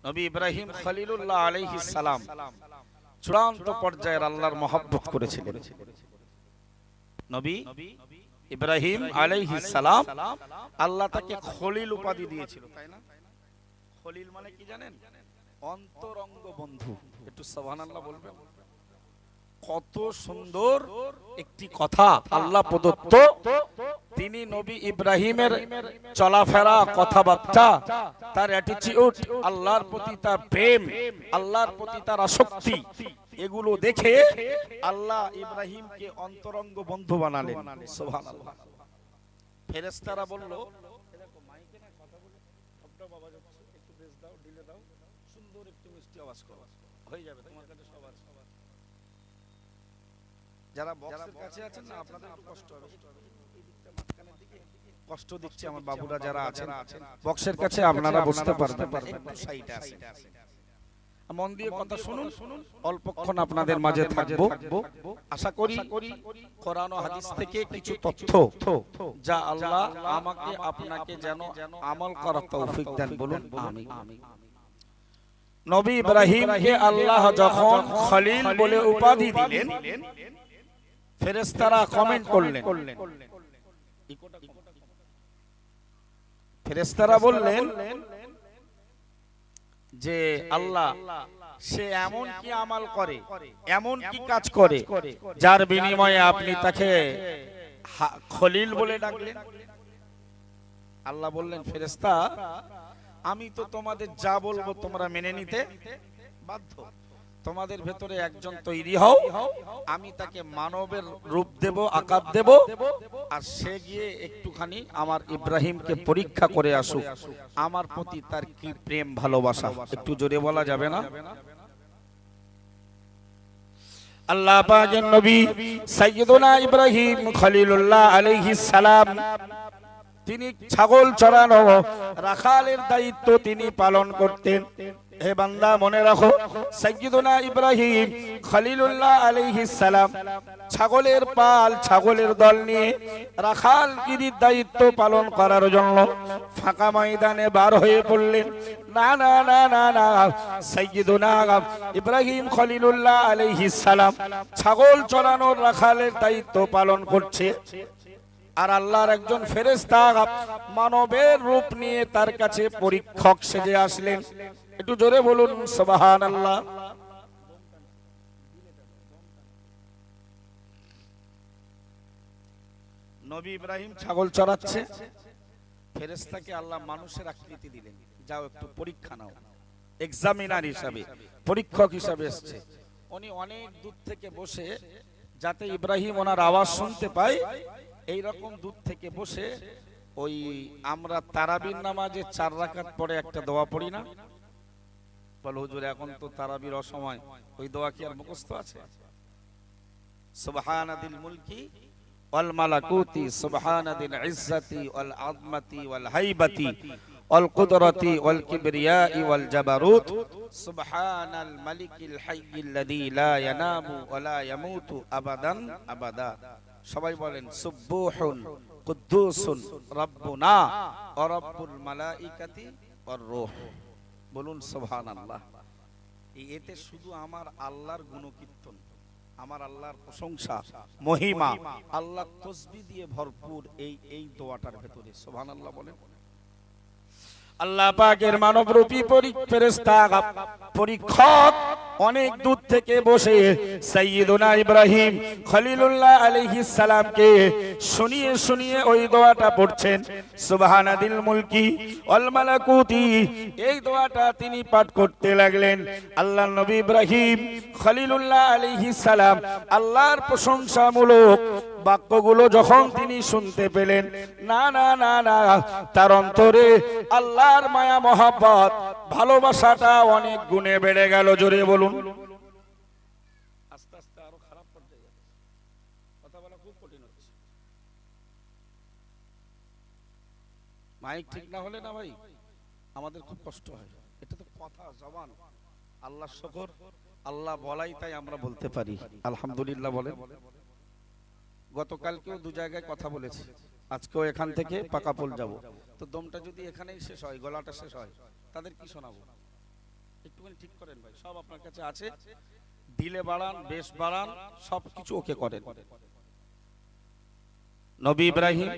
নবী ইব্রাহিম খলিলুল্লাহ আলাইহিস সালাম চূড়ান্ত পর্যায়ের আল্লাহর মহব্বত করেছিলেন। নবী ইব্রাহিম আলাইহিস সালাম আল্লাহ তাকে খলিল উপাধি দিয়েছিল, তাই না? খলিল মানে কি জানেন? অন্তরঙ্গ বন্ধু। একটু সুবহানাল্লাহ বলবেন। কত সুন্দর একটি কথা আল্লাহ প্রদত্ত। তিনি নবী ইব্রাহিমের চলাফেরা, কথাবার্তা, তার অ্যাটিটিউড, আল্লাহর প্রতি তার প্রেম, আল্লাহর প্রতি তার আসক্তি, এগুলো দেখে আল্লাহ ইব্রাহিমকে অন্তরঙ্গ বন্ধু বানালেন। সুবহানাল্লাহ। ফেরেশতারা বলল, দেখো মাইকে না কথা বলে শব্দ আওয়াজ হচ্ছে, একটু বেস দাও, ডিলে দাও, সুন্দর একটু মিষ্টি আওয়াজ করো, হয়ে যাবে তোমার কাছে সব আছে। যারা বক্সের কাছে আছেন না, আপনাদের একটু কষ্ট হবে, এই দিকটা মাঝখানের দিকে কষ্ট দিচ্ছে আমার বাবুরা যারা আছেন বক্সের কাছে, আপনারা বুঝতে পারবেন একটু সাইডে আছে। মন দিয়ে কথা শুনুন, অল্পক্ষণ আপনাদের মাঝে থাকবো। আশা করি কোরআন ও হাদিস থেকে কিছু তথ্য যা আল্লাহ আমাকে আপনাকে যেন আমল করার তৌফিক দেন, বলুন আমিন। নবী ইব্রাহিমকে আল্লাহ যখন খলিল বলে উপাধি দিলেন, ফেরেশতারা কমেন্ট করলেন, ফেরেশতারা বললেন যে আল্লাহ সে এমন কি আমল করে, এমন কি কাজ করে যার বিনিময়ে আপনি তাকে খলিল বলে ডাকলেন। আল্লাহ বললেন, ফেরেশতা আমি তো তোমাদের যা বলবো তোমরা মেনে নিতে বাধ্য। তোমাদের ভেতরে একজন তৈরি হও, আমি তাকে মানবের রূপ দেব, আকার দেব, আর সে গিয়ে একটুখানি আমার ইব্রাহিমকে পরীক্ষা করে আসুক, আমার প্রতি তার কি প্রেম ভালোবাসা। একটু জোরে বলা যাবে না? আল্লাহ পাকের নবী সাইয়্যিদুনা ইব্রাহিম খলিলুল্লাহ আলাইহিস সালাম তিনি ছাগল চরানো, রাখালের দায়িত্ব তিনি পালন করতেন। হে বান্দা মনে রাখো, সাইয়্যিদুনা ইব্রাহিম খলিলুল্লাহ আলাইহিস সালাম ছাগলের পাল, ছাগলের দল নিয়ে রাখালগিরির দায়িত্ব পালন করার জন্য ফাঁকা ময়দানে বার হয়ে পড়লেন। না না না না না, সাইয়্যিদুনা ইব্রাহিম খলিলুল্লাহ আলাইহিস সালাম ছাগল চরানোর, রাখালের দায়িত্ব পালন করছে, আর আল্লাহর একজন ফেরেশতা মানবের রূপ নিয়ে তার কাছে পরীক্ষক সেজে আসলেন। একটু জোরে বলুন সুবহানাল্লাহ। নবী ইব্রাহিম ছাগল চড়াচ্ছে, ফেরেশতাকে আল্লাহ মানুষের আকৃতি দিলেন, যাও একটু পরীক্ষা নাও। এক্সামিনার হিসাবে, পরীক্ষক হিসাবে এসেছে। উনি অনেক দূর থেকে বসে, যাতে ইব্রাহিম ওনার আওয়াজ শুনতে পায়, এই রকম দূর থেকে বসে ওই আমরা তারাবির নামাজে 4 রাকাত পরে একটা দোয়া পড়ি না? বল হুজুর এখন তো তারাবির অসময়, ওই দোয়া কি আর মুখস্থ আছে? সুবহানাদিল মুলকি ওয়াল মালাকুতি সুবহানাদিল ইজ্জাতি ওয়াল আযমাতি ওয়াল হাইবাতি ওয়াল কুদরাতি ওয়াল কিবরিয়াই ওয়াল জাবারুত সুবহানাল মালিকিল হাইয়্যিল্লাযী লা ইয়ানামু ওয়া লা ইয়ামুতু আবাদান আবাদা। সবাই বলেন সুবহুন কুদ্দুসুন রাব্বুনা ওয়া রাব্বুল মালাইকাতি ওয়ার রূহ। বলুন সুবহানাল্লাহ। এতে শুধু আমার আল্লাহর গুণকীর্তন, আমার আল্লাহর প্রশংসা, মহিমা, আল্লাহ তাসবিহ দিয়ে ভরপুর এই দোয়াটার ভেতরে। সুবহানাল্লাহ বলেন। আল্লাহ পাকের মানবরূপী ফেরেশতা পরীক্ষক অনেক দূর থেকে বসে সাইয়্যিদুনা ইব্রাহিম খলিলুল্লাহ আলাইহিস সালামকে শুনিয়ে শুনিয়ে ওই দোয়াটা পড়ছেন। সুবহানাদিল মুলকি ওয়াল মালাকুতি, এই দোয়াটা তিনি পাঠ করতে লাগলেন। আল্লাহর নবী ইব্রাহিম খলিলুল্লাহ আলাইহিস সালাম আল্লাহর প্রশংসামূলক বাক্যগুলো যখন তিনি শুনতে পেলেন, না না না না, তার অন্তরে আল্লাহর মায়া, মহব্বত, ভালোবাসাটা অনেক গুণে বেড়ে গেল। জোরে বলুন। আস্তে আস্তে আরো খারাপ পর্যায়ে যাচ্ছে, কথা বলা খুব কঠিন হচ্ছে। মাইক ঠিক না হলে না ভাই আমাদের খুব কষ্ট হয়। এটা তো কথা, জবান, আল্লাহর শুকর, আল্লাহ বলাই তাই আমরা বলতে পারি আলহামদুলিল্লাহ। বলেন। গতকালকেও 2 জায়গায় কথা বলেছি, আজকেও এখান থেকে পাকাপোল যাব। তো দমটা যদি এখানেই শেষ হয়, গলাটা শেষ হয়, তাদের কি শোনাবো? একটুখানি ঠিক করেন ভাই, সব আপনার কাছে আছে, দিলে বাড়ান, বেশ বাড়ান, সব কিছু ওকে করেন। নবী ইব্রাহিম,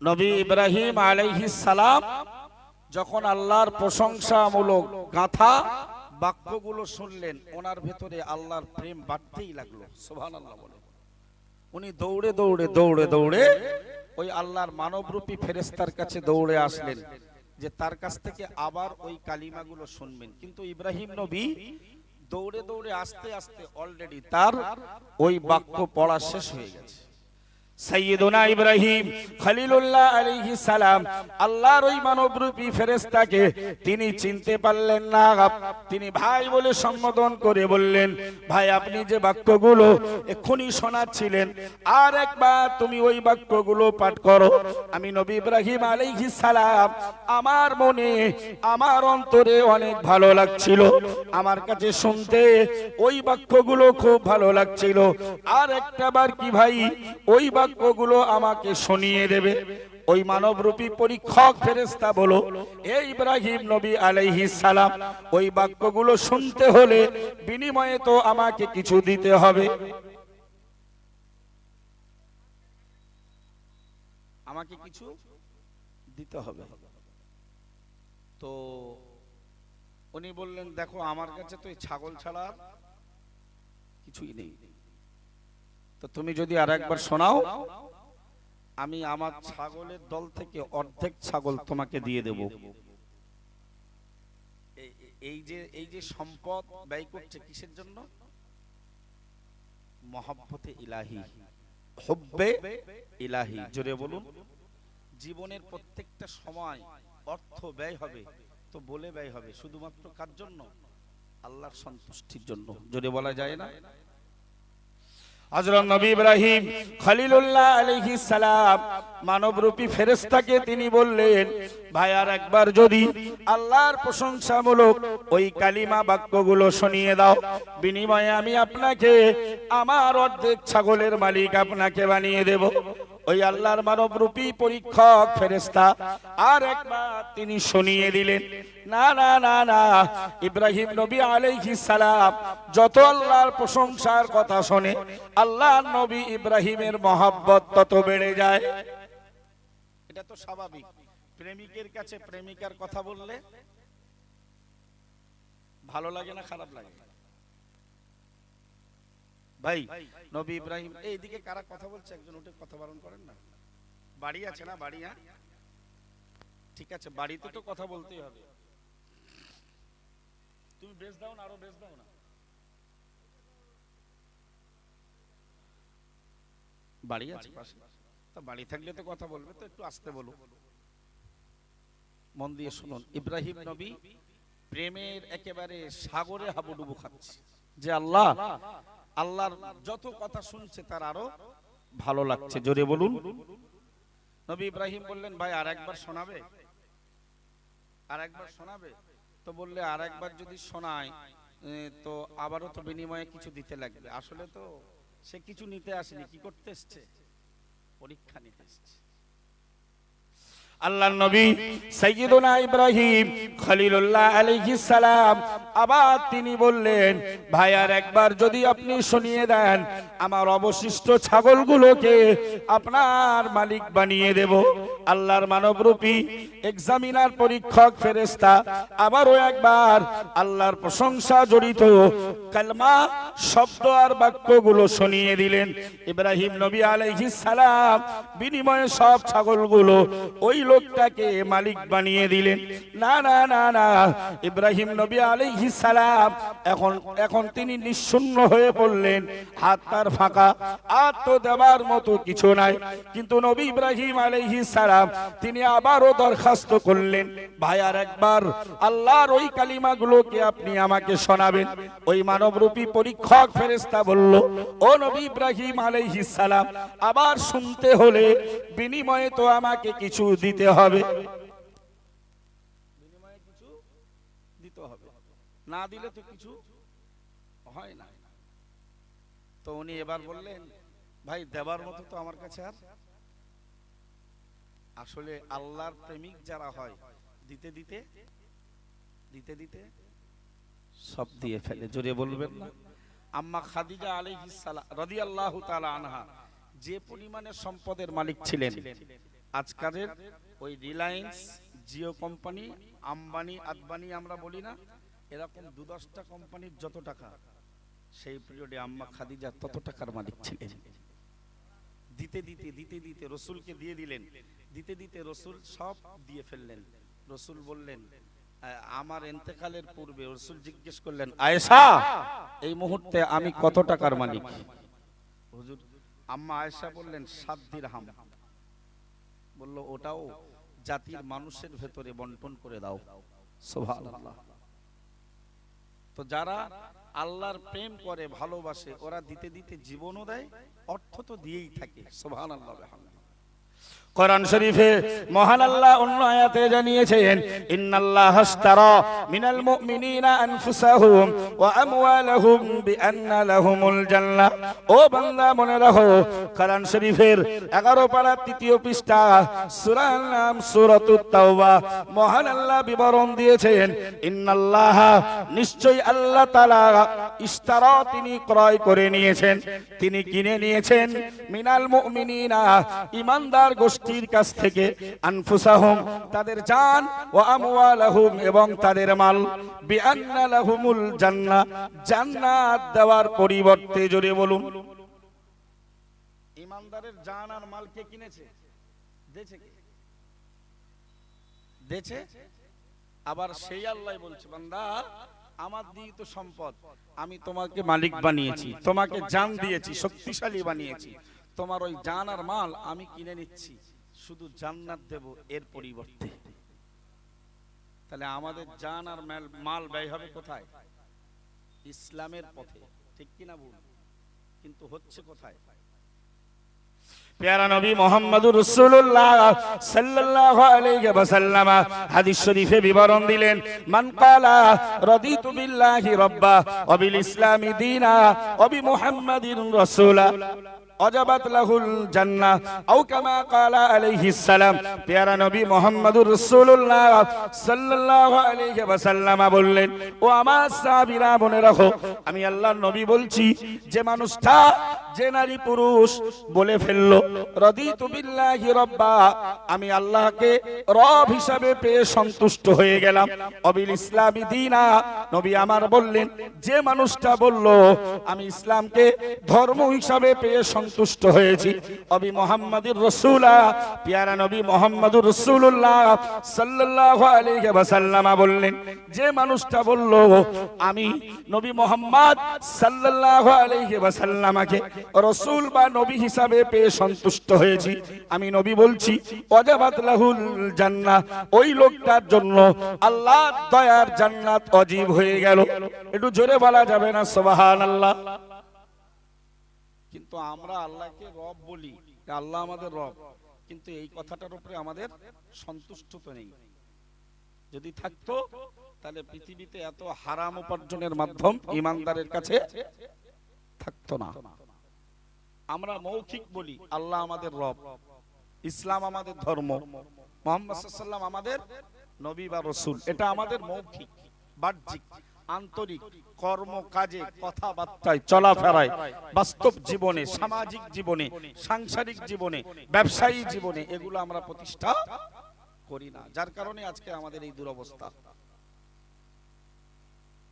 নবী ইব্রাহিম আলাইহিস সালাম যখন আল্লাহর প্রশংসামূলক গাথা বাক্যগুলো শুনলেন, ওনার ভেতরে আল্লাহর প্রেম বাড়তেই লাগলো। সুবহানাল্লাহ বলে উনি দৌড়ে দৌড়ে দৌড়ে দৌড়ে ওই আল্লাহর মানবরূপী ফেরেশতার কাছে দৌড়ে আসলেন যে তার কাছ থেকে আবার ওই কালিমাগুলো শুনবেন। কিন্তু ইব্রাহিম নবী দৌড়ে দৌড়ে আস্তে আস্তে অলরেডি তার ওই বাক্য পড়া শেষ হয়ে গেছে। সাইয়্যিদুনা ইব্রাহিম খলিলুল্লাহ আলাইহিস সালাম আল্লাহর ওই মানবরূপী ফেরেশতাকে তিনি চিনতে পারলেন না। তিনি ভাই বলে সম্বোধন করে বললেন, ভাই আপনি যে বাক্যগুলো এক্ষুনি শোনাচ্ছিলেন, আর একবার তুমি ওই বাক্যগুলো পাঠ করো। আমি নবী ইব্রাহিম আলাইহিস সালাম আমার মনে আমার অন্তরে অনেক ভালো লাগছিল, আমার কাছে শুনতে ওই বাক্যগুলো খুব ভালো লাগছিল। আর একটাবার কি ভাই ওই বাক্যগুলো আমাকে শুনিয়ে দেবে? ওই মানবরূপী পরীক্ষক ফেরেশতা বলো, এ ইব্রাহিম নবী আলাইহিস সালাম, ওই বাক্যগুলো শুনতে হলে বিনিময়ে তো আমাকে কিছু দিতে হবে, আমাকে কিছু দিতে হবে। তো উনি বললেন, দেখো আমার কাছে তো এই ছাগল ছাড়া কিছুই নেই, তো তুমি যদি আর একবার শোনাও, আমি আমার ছাগলের দল থেকে অর্ধেক ছাগল তোমাকে দিয়ে দেব। এই যে সম্পদ ব্যয় করছে কিসের জন্য? মহব্বতে ইলাহি, হুব্বে ইলাহি। জোরে বলুন। জীবনের প্রত্যেকটা সময় অর্থ ব্যয় হবে, তো বলে ব্যয় হবে শুধুমাত্র কার জন্য? আল্লাহর সন্তুষ্টির জন্য। জোরে বলা যায় না? হযরত নবী ইব্রাহিম খলিলুল্লাহ আলাইহিস সালাম মানবরূপী ফেরেশতাকে তিনি বললেন, ভাই আর একবার যদি আল্লাহর প্রশংসামূলক ওই কালিমা বাক্যগুলো শুনিয়ে দাও, বিনিময়ে আমি আপনাকে আমার অর্ধেক ছাগলের মালিক আপনাকে বানিয়ে দেব। ওই আল্লাহর মানবরূপী পরীক্ষক ফেরেশতা আর একবার তিনি শুনিয়ে দিলেন। না না না না, ইব্রাহিম নবী আলাইহিস সালাম যত আল্লাহর প্রশংসার কথা শোনে, আল্লাহর নবী ইব্রাহিমের মহব্বত তত বেড়ে যায়। এটা তো স্বাভাবিক। প্রেমিকের কাছে প্রেমিকার কথা বললে ভালো লাগে না খারাপ লাগে? ভাই নবী ইব্রাহিম, এইদিকে কারা কথা বলছে? একজন উঠে কথা বারণ করেন না। বাড়ি আছে না? বাড়ি? হ্যাঁ ঠিক আছে, বাড়িতে তো কথা বলতেই হবে। তুমি বেশ দাও না, আরো বেশ দাও না। বাড়ি আছে পাশে, তো বাড়ি থাকলে তো কথা বলবে, তো একটু আস্তে বলো। মন দিয়ে শুনুন। ইব্রাহিম নবী প্রেমের একেবারে সাগরে হাবুডুবু খাচ্ছে যে আল্লাহ, আল্লাহর যত কথা শুনছে তার আরো ভালো লাগছে। জোরে বলুন। নবী ইব্রাহিম বললেন, ভাই আর একবার শোনাবে? আর একবার শোনাবে? তো বললে আর একবার যদি শোনায় তো আবারও তো বিনিময়ে কিছু দিতে লাগবে। আসলে তো সে কিছু নিতে আসেনি, কি করতে এসছে? পরীক্ষা নিতে এসছে। আল্লাহর নবী সাইয়্যিদুনা ইব্রাহিম খলিলুল্লাহ আলাইহিস সালাম আবার তিনি বললেন, ভাই আর একবার যদি আপনি শুনিয়ে দেন, আমার অবশিষ্ট ছাগলগুলোকে আপনার মালিক বানিয়ে দেব। আল্লাহর মানবরূপী এক্সামিনার পরীক্ষক ফেরেশতা আবারও একবার আল্লাহর প্রশংসা জড়িত কালমা শব্দ আর বাক্যগুলো শুনিয়ে দিলেন। ইব্রাহিম নবী আলাইহিস সালাম বিনিময়ে সব ছাগলগুলো ওই লোকটাকে মালিক বানিয়ে দিলেন। না না না না, ইব্রাহিম নবী আলাইহিস সালাম এখন তিনি নিঃশূন্য হয়ে পড়লেন, হাত তার ফাঁকা, আর তো দেবার মতো কিছু নাই। কিন্তু নবী ইব্রাহিম আলাইহিস সালাম তিনি আবারও দরখাস্ত করলেন, ভাই আর একবার আল্লাহর ওই কালিমাগুলোকে আপনি আমাকে শোনাবেন। ওই মানবরূপী পরীক্ষক ফেরেশতা বলল, ও নবী ইব্রাহিম আলাইহিস সালাম, আবার শুনতে হলে বিনিময়ে তো আমাকে কিছু দিতে হবে, বিনিময়ে কিছু দিতে হবে, না দিলে তো কিছু হয় না। তো উনি এবার বললেন, ভাই দেবার মতো তো আমার কাছে আর, আসলে আল্লাহর প্রেমিক যারা হয় দিতে দিতে দিতে দিতে সব দিয়ে ফেলে। জোরে বলবেন না? আম্মা খাদিজা আলাইহিস সালাম রাদিয়াল্লাহু তাআলা আনহা যে পরিমাণে সম্পদের মালিক ছিলেন, আজকালের ওই রিলায়েন্স, জিও কোম্পানি, আম্বানি আদবানি আমরা বলি না, এরকম 2-10টা কোম্পানির যত টাকা, সেই পিরিয়ডে আম্মা খাদিজা তত টাকার মালিক ছিলেন। দিতে দিতে দিতে দিতে রসুলকে দিয়ে দিলেন, দিতে দিতে রসুল সব দিয়ে ফেললেন। রসুল বললেন, আমার ইন্তেকালের পূর্বে রসুল জিজ্ঞেস করলেন, আয়েশা এই মুহূর্তে আমি কত টাকার মালিক? হুজুর, আম্মা আয়েশা বললেন 7 দিরহাম। বলল, ওটাও জাতির মানুষের ভেতরে বন্টন করে দাও। সুবহানাল্লাহ। তো যারা আল্লাহর প্রেম করে, ভালোবাসে, ওরা দিতে দিতে জীবনও দেয়, অর্থ তো দিয়েই থাকে। সুবহানাল্লাহ। কোরআন শরীফে মহান আল্লাহ অন্য আয়াতে জানিয়েছেন, ইন্নাল্লাহা আশতারা মিনাল মুমিনিনা আনফুসাহুম ওয়া আমওয়ালাহুম বিআন্না লাহুমুল জান্নাহ। ও বান্দা মনে রাখো, কোরআন শরীফের 11 পারা 3য় পৃষ্ঠা, সূরার নাম সূরাতুত তাওবা। মহান আল্লাহ বিবরণ দিয়েছেন, ইন্নাল্লাহা নিশ্চয়ই আল্লাহ তাআলা ইশতারা তিনি ক্রয় করে নিয়েছেন, তিনি কিনে নিয়েছেন, মিনাল মুমিনিনা ঈমানদার গোষ্ঠীর কাছ থেকে, আনফুসাহুম তাদের জান, ওয়া আমওয়ালাহুম এবং তাদের মাল, বিআন্না লাহুমুল জান্নাহ জান্নাত দেওয়ার পরিবর্তে। জোরে বলুন। ঈমানদারের জান আর মাল কে কিনেছে? দেছে কে? দেছে। আবার সেই আল্লাহ বলছে, বান্দা আমার দিই তো সম্পদ, আমি তোমাকে মালিক বানিয়েছি, তোমাকে জান দিয়েছি, শক্তিশালী বানিয়েছি, তোমার ওই জান আর মাল আমি কিনে নিচ্ছি, শুধু জান্নাত দেব এর পরিবর্তে। তাহলে আমাদের জান আর মাল ব্যয় হবে কোথায়? ইসলামের পথে, ঠিক কিনা বল? কিন্তু হচ্ছে কোথায়? প্যারা নবী মুহাম্মদুর রাসূলুল্লাহ সাল্লাল্লাহু আলাইহি ওয়াসাল্লাম হাদিস শরীফে বিবরণ দিলেন, মান ক্বালা রাদিতু বিল্লাহি রাব্বা ওয়া বিল ইসলামি দীনা ওয়া বি মুহাম্মাদির রাসূলা ওয়াজাবাত লাহুল জান্নাহ আও কামা ক্বালা আলাইহিস সালাম। প্যারা নবী মুহাম্মদুর রাসূলুল্লাহ সাল্লাল্লাহু আলাইহি ওয়াসাল্লাম বললেন, ও আমার সাহাবীরা মনে রাখো, আমি আল্লাহর নবী বলছি, যে মানুষটা, যে নারী পুরুষ বলে ফেললো রাদিতু বিল্লাহি রাব্বা, আমি আল্লাহকে রব হিসাবে পেয়ে সন্তুষ্ট হয়ে গেলাম, অবিল ইসলামি দীনা, নবী আমার বললেন, যে মানুষটা বলল আমি ইসলামকে ধর্ম হিসাবে পেয়ে সন্তুষ্ট হয়েছি, অবি মুহাম্মাদির রাসূলা, প্যারা নবী মুহাম্মদুর রাসূলুল্লাহ সাল্লাল্লাহু আলাইহি ওয়াসাল্লাম বললেন, যে মানুষটা বলল আমি নবী মুহাম্মদ সাল্লাল্লাহু আলাইহি ওয়াসাল্লামকে রাসূল বা নবী হিসাবে পেয়ে সন্তুষ্ট হয়েছি, আমি নবী বলছি, ওয়াজাবাত লাহুল জান্নাহ, ওই লোকটার জন্য আল্লাহর দয়ার জান্নাত ওয়াজিব হয়ে গেল। একটু জোরে বলা যাবে না সুবহানাল্লাহ? কিন্তু আমরা আল্লাহকে রব বলি, আল্লাহ আমাদের রব, কিন্তু এই কথাটার উপরে আমাদের সন্তুষ্ট তো নেই। যদি থাকতো তাহলে পৃথিবীতে এত হারাম উপার্জনের মাধ্যম ঈমানদারের কাছে থাকতো না। আমরা মৌখিক বলি আল্লাহ আমাদের রব, ইসলাম আমাদের ধর্ম, মুহাম্মদ সাল্লাল্লাহু আলাইহি ওয়াসাল্লাম আমাদের নবী বা রাসূল, এটা আমাদের মৌখিক, বাহ্যিক, আন্তরিক কর্ম কাজে, কথাবার্তায়, চলাফেরায়, বাস্তব জীবনে, সামাজিক জীবনে, সাংসারিক জীবনে, ব্যবসায়ী জীবনে এগুলো আমরা প্রতিষ্ঠা করি না, যার কারণে আজকে আমাদের এই দুরবস্থা।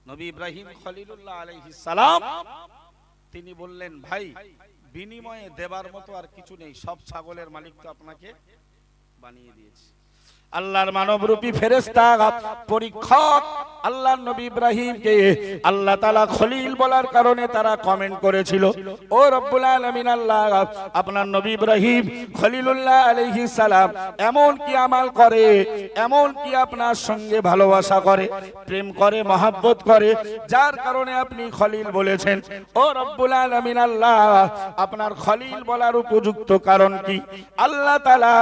নবী ইব্রাহিম খলিলুল্লাহ আলাইহিস সালাম তিনি বললেন, ভাই বিনিময়ে দেবার মতো আর কিছু নেই, সব ছাগলের মালিক তো আপনাকে বানিয়ে দিয়েছে। আল্লাহর মানবরূপী ফেরেশতা পরীক্ষক আল্লাহর নবী ইব্রাহিমকে আল্লাহ তাআলা খলিল বলার কারণে তারা কমেন্ট করেছিল, ও রব্বুল আলামিন আল্লাহ, আপনার নবী ইব্রাহিম খলিলুল্লাহ আলাইহিস সালাম এমন কি আমাল করে, এমন কি আপনার সঙ্গে ভালোবাসা করে, প্রেম করে, মহব্বত করে, যার কারণে আপনি খলিল বলেছেন। ও রব্বুল আলামিন আল্লাহ, আপনার খলিল বলার উপযুক্ত কারণ কি? আল্লাহ তাআলা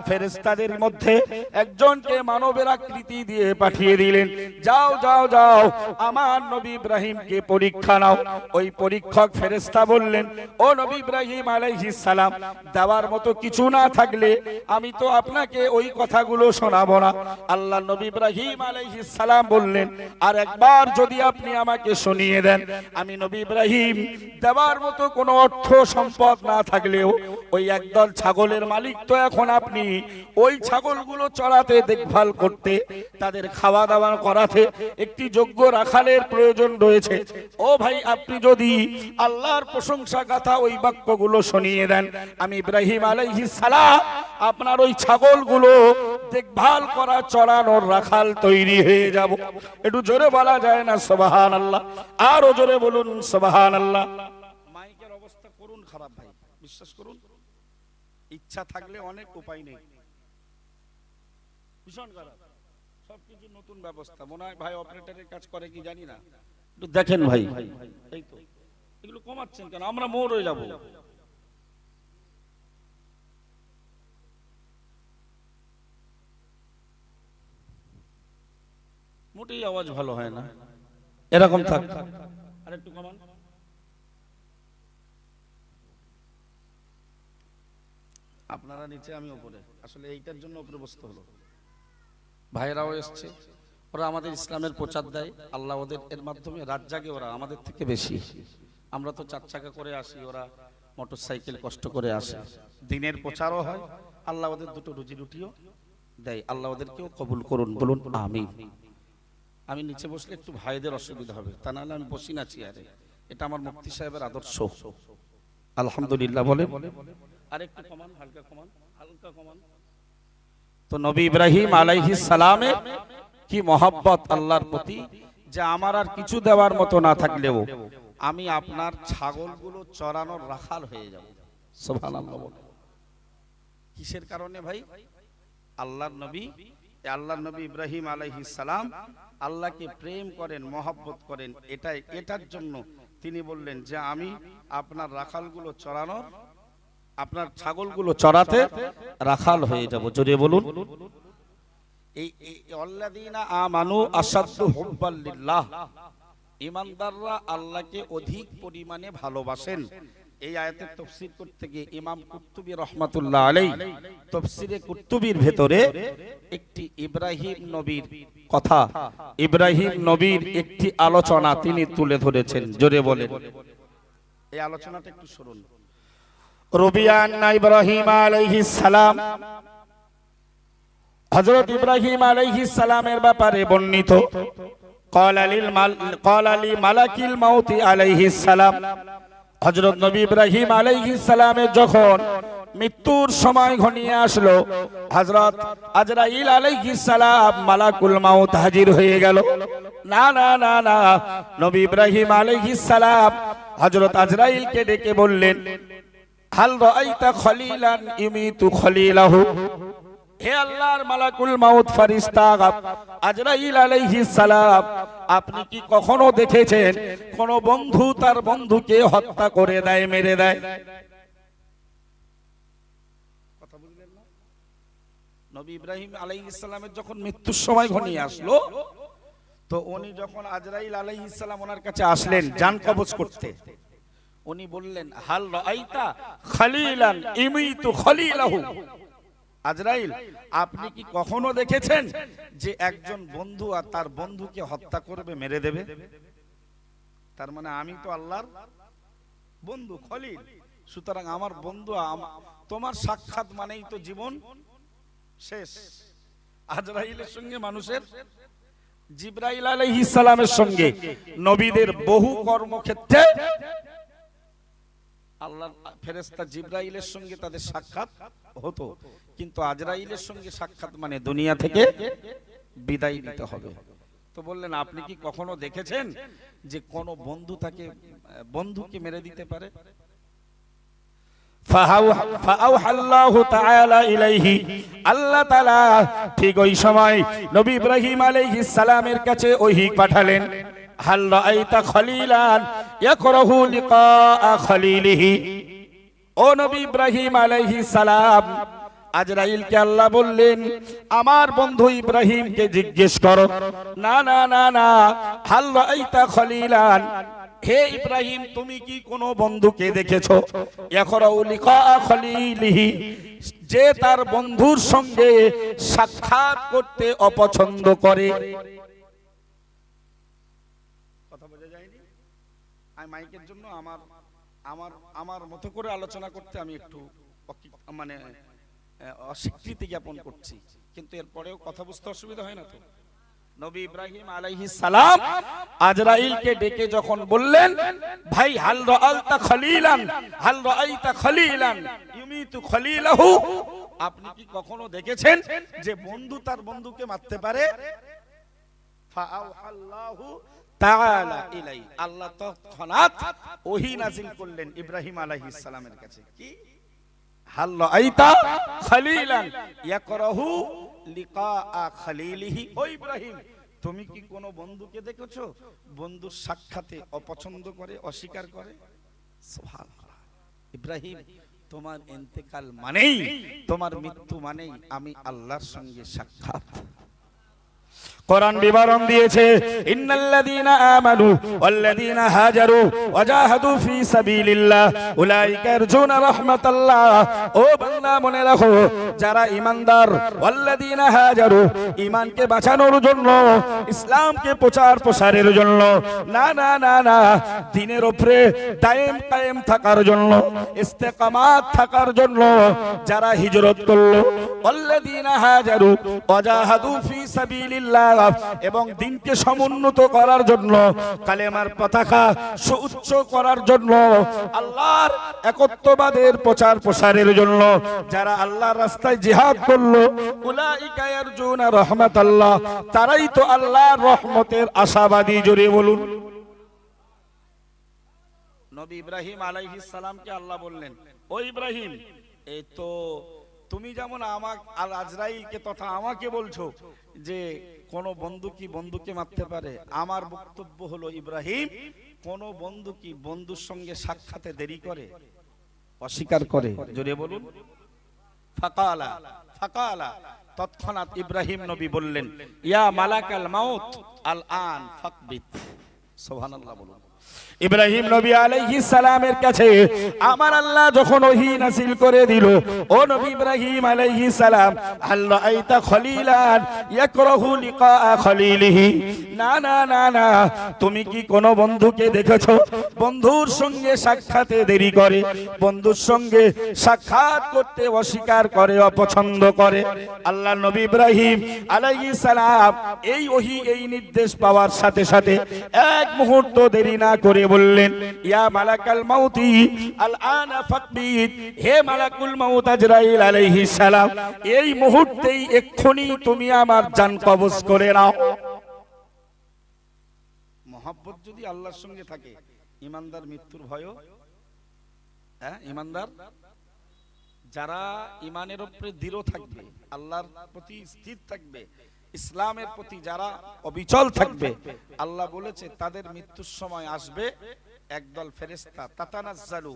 ফেরেশতাদের মধ্যে একজনকে মানবের আকৃতি দিয়ে পাঠিয়ে দিলেন, যাও যাও যাও যাও আমার নবী ইব্রাহিমকে পরীক্ষা নাও। ওই পরীক্ষক ফেরেশতা বললেন, ও নবী ইব্রাহিম আলাইহিস সালাম, দেওয়ার মতো কিছু না থাকলে আমি তো আপনাকে ওই কথাগুলো শোনাবো না। আল্লাহ নবী ইব্রাহিম আলাইহিস সালাম বললেন, আর একবার যদি আপনি আমাকে শুনিয়ে দেন, আমি নবী ইব্রাহিম দেওয়ার মতো কোনো অর্থ সম্পদ না থাকলেও ওই একদল ছাগলের মালিক তো এখন আপনি। ওই ছাগলগুলো চড়াতে, দেখভাল করতে, তাদের খাওয়া দাওয়া করাতে একটি যোগ্য রাখালের প্রয়োজন রয়েছে। ও ভাই, আপনি যদি আল্লাহর প্রশংসা গাথা ওই বাক্যগুলো শুনিয়ে দেন, আমি ইব্রাহিম আলাইহিস সালাম আপনার ওই ছাগলগুলো দেখভাল করা, চড়ানোর রাখাল তৈরি হয়ে যাব। একটু জোরে বলা যায় না সুবহানাল্লাহ? আরো জোরে বলুন সুবহানাল্লাহ। মাইকের অবস্থা করুন খারাপ ভাই, বিশ্বাস করুন। ইচ্ছা থাকলে অনেক, উপায় নেই, ভীষণ খারাপ। সবকিছু নতুন ব্যবস্থা, মনে হয় ভাই অপারেটরের কাজ করে কি জানি না। একটু দেখেন ভাই, এই তো এগুলো কমাচ্ছেন কেন? আমরা মোর হয়ে যাব। মোটেই আওয়াজ ভালো হয় না, এরকম থাক। আর একটু কমান। আপনারা নিচে, আমি উপরে। আসলে এইটার জন্য উপরে বসতে হলো। ভাইরাও এসছে, ওরা আমাদের ইসলামের প্রচার দেয়, আল্লাহ ওদের এর মাধ্যমে রাত জাগে, ওরা আমাদের থেকে বেশি। আমরা তো 4 চাকা করে আসি, ওরা মোটরসাইকেল কষ্ট করে আসে। দিনের প্রচারও হয়, আল্লাহ ওদের দুটো রুজি রুটিও দেয়। আল্লাহ ওদেরকেও কবুল করুন, বলুন আমিন। আমি নিচে বসলে একটু ভাইদের অসুবিধা হবে, তা নাহলে আমি বসি না চেয়ারে। এটা আমার মুফতি সাহেবের আদর্শ। আলহামদুলিল্লাহ বলে। আর একটু কমান, হালকা কমান, হালকা কমান। তো নবী ইব্রাহিম আলাইহিস সালামের কি মহব্বত আল্লাহর প্রতি, যে আমার আর কিছু দেওয়ার মতো না থাকলেও আমি আপনার ছাগলগুলো চড়ানোর রাখাল হয়ে যাব। সুবহানাল্লাহ বলে। কিসের কারণে ভাই? আল্লাহর নবী ইব্রাহিম আলাইহিস সালাম আল্লাহকে প্রেম করেন, মহব্বত করেন। এটার জন্য তিনি বললেন যে আমি আপনার রাখালগুলো চড়ানোর, আপনার ছাগলগুলো চড়াতে রাখাল হয়ে যাব। জোরে বলুন। এই আল্লাযীনা আমানু আশাদ্দু হুব্বাল লিল্লাহ, ঈমানদাররা আল্লাহকে অধিক পরিমাণে ভালোবাসেন। এই আয়াতের তাফসীর করতে গিয়ে ইমাম কুরতুবী রাহমাতুল্লাহ আলাইহি তাফসীরে কুরতুবীর ভেতরে একটি ইব্রাহিম নবীর কথা, ইব্রাহিম নবীর একটি আলোচনা তিনি তুলে ধরেছেন। জোরে বলেন। এই আলোচনাটা একটু শুনুন। রুবিয়ান ইব্রাহিম আলাইহিস সালাম, হযরত ইব্রাহিম আলাইহিস সালামের ব্যাপারে বর্ণিত, ক্বালা লি মালাকিল মাউতি আলাইহিস সালাম, হযরত নবী ইব্রাহিম আলাইহিস সালামের যখন মৃত্যুর সময় ঘনিয়ে আসলো, হযরত আজরাইল আলাইহিস সালাম মালাকুল মাউত হাজির হয়ে গেল। না না না না, নবী ইব্রাহিম আলাইহিস সালাম হযরত আজরাইলকে ডেকে বললেন, হাল রাআইতা খলিলান ইমিতু খলিলাহু, হে আল্লাহর মালাকুল মাউত ফেরেশতা আজরাইল আলাইহিস সালাম, আপনি কি কখনো দেখেছেন কোন বন্ধু তার বন্ধুকে হত্যা করে দেয়, মেরে দেয়? কথা বুঝলেন না? নবী ইব্রাহিম আলাইহিস সালামের যখন মৃত্যুর সময় ঘনিয়ে আসলো, তো উনি যখন আজরাইল আলাইহিস সালাম ওনার কাছে আসলেন জান কবজ করতে, উনি বললেন, হাল রাআইতা খলিলান ইমিতু খলিলাহু, আজরাইল আপনি কি কখনো দেখেছেন যে একজন বন্ধু আর তার বন্ধুকে হত্যা করবে, মেরে দেবে? তার মানে আমি তো আল্লাহর বন্ধু, খলিল, সুতরাং আমার বন্ধু, তোমার সাক্ষাৎ মানেই তো জীবন শেষ। আজরাইলের সঙ্গে মানুষের, জিবরাইল আলাইহিস সালামের সঙ্গে নবীদের বহু কর্মক্ষেত্রে আল্লাহর ফেরেশতা জিবরাইলের সঙ্গে তাদের সাক্ষাৎ হতো, কিন্তু আজরাইলের সঙ্গে সাক্ষাৎ মানে দুনিয়া থেকে বিদায় নিতে হবে। তো বললেন, আপনি কি কখনো দেখেছেন যে কোন বন্ধু তাকে বন্ধুকে মেরে দিতে পারে? ফাআওহাল্লাহু তাআলা ইলাইহি, আল্লাহ তাআলা ঠিক ওই সময় নবী ইব্রাহিম আলাইহিস সালামের কাছে ওহী পাঠালেন, হাল রাআইতা খলিলান ইয়াকরাহু লিকা খলিলিহি, ও নবী ইব্রাহিম আলাইহিস সালাম, আজরাইলকে আল্লাহ বললেন আমার বন্ধু ইব্রাহিমকে জিজ্ঞেস করো। না না না না, হাল রাআইতা খলিলান, হে ইব্রাহিম তুমি কি কোনো বন্ধুকে দেখেছো? ইয়াকরাউ লিকা খলিলিহি, যে তার বন্ধুর সঙ্গে সাক্ষাৎ করতে অপছন্দ করে। কথা বোঝা যায়নি? আমি মাইকের জন্য আমার আমার আমার মতো করে আলোচনা করতে আমি একটু মানে অস্বীকৃতি জ্ঞাপন করছি, কিন্তু এরপরেও কথা বুঝতে অসুবিধা হয় না তো? নবী ইব্রাহিম আলাইহিস সালাম আজরাইলকে ডেকে যখন বললেন, ভাই হাল রাআলতা খলিলান, হাল রাআইতা খলিলান ইউমিতু খলিলাহু, আপনি কি কখনো দেখেছেন যে বন্ধু তার বন্ধুকে মারতে পারে? ফাআউহাল্লাহু তাআলা ইলাই, আল্লাহ তৎক্ষণাৎ ওহী নাযিল করলেন ইব্রাহিম আলাইহিস সালামের কাছে, কি হাল রাআইতা খলিলান ইয়াকরাহু লিকা খলিলিহি, ও ইব্রাহিম তুমি কি কোনো বন্ধুকে দেখেছো বন্ধুর সাক্ষাতে অপছন্দ করে, অস্বীকার করে? সুবহানাল্লাহ। ইব্রাহিম তোমার ইন্তেকাল মানেই, তোমার মৃত্যু মানেই আমি আল্লাহর সঙ্গে সাক্ষাৎ। কোরআন বিবরণ দিয়েছে, ইন্নাল্লাযীনা আমানু ওয়াল্লাযীনা হাজারু ওয়াজাহাদু ফি সাবিলিল্লাহ উলাইকা ইয়ারজুনা রাহমাতাল্লাহ। ও বান্দা মনে রাখো, যারা ঈমানদার, ওয়াল্লাযীনা হাজারু ঈমানকে বাঁচানোর জন্য, ইসলামকে প্রচার প্রসারের জন্য, না না না না দ্বীনের উপরে দায়েম কায়েম থাকার জন্য, ইস্তেকামাত থাকার জন্য যারা হিজরত করলো, ওয়াল্লাযীনা হাজারু ওয়াজাহাদু ফি সাবিলিল্লাহ, এবং দ্বীনকে সমুন্নত করার জন্য, কালেমার পতাকা সুউচ্চ করার জন্য, আল্লাহর একত্ববাদের প্রচার প্রসারের জন্য যারা আল্লাহর রাস্তায় জিহাদ করলো, উলাইকা ইয়ারজুনা রাহমাতাল্লাহ, তারাই তো আল্লাহর রহমতের আশাবাদী। জোরে বলুন। নবী ইব্রাহিম আলাইহিস সালামকে আল্লাহ বললেন, ও ইব্রাহিম এই তো তুমি যেমন আমাকে আল আজরাইলকে তথা আমাকে বলছো যে কোন বন্ধু কি বন্ধুকে মারতে পারে, আমার বক্তব্য হলো ইব্রাহিম কোন বন্ধু কি বন্ধুর সঙ্গে সাক্ষাতে দেরি করে, অস্বীকার করে? জোরে বলুন। ফাকালা ফাকালা, তৎক্ষণাৎ ইব্রাহিম নবী বললেন, ইয়া মালাকাল মাউত আল আন ফাকবিত। সুবহানাল্লাহ বলুন। ইব্রাহিম নবী আলাইহিস সালামের কাছে আমার আল্লাহ যখন ওহী নাযিল করে দিল, ও নবী ইব্রাহিম আলাইহিস সালাম, হাল রাআইতা খলিলান ইয়াকরাহু লিকা খলিলিহি, না না না না তুমি কি কোন বন্ধুকে দেখেছো বন্ধুর সঙ্গে সাক্ষাতে দেরি করে, বন্ধুর সঙ্গে সাক্ষাৎ করতে অস্বীকার করে, অপছন্দ করে? আল্লাহ নবী ইব্রাহিম আলাইহিস সালাম এই ওহী, এই নির্দেশ পাওয়ার সাথে সাথে এক মুহূর্ত দেরি না করে বললেন, ইয়া মালাকাল মাউতি আল আনা ফাকবিত, হে মালাকুল মাউত আজরাইল আলাইহিস সালাম, এই মুহূর্তেই এক্ষুনি তুমি আমার জান কবজ করে নাও। মহব্বত যদি আল্লাহর সঙ্গে থাকে, ঈমানদার মৃত্যুর ভয়ও, হ্যাঁ ঈমানদার যারা ঈমানের উপরে দৃঢ় থাকবে, আল্লাহর প্রতি স্থির থাকবে, ইসলামের প্রতি যারা অবিচল থাকবে, আল্লাহ বলেছে তাদের মৃত্যুর সময় আসবে একদল ফেরেশতা, তাতানাজ্জালু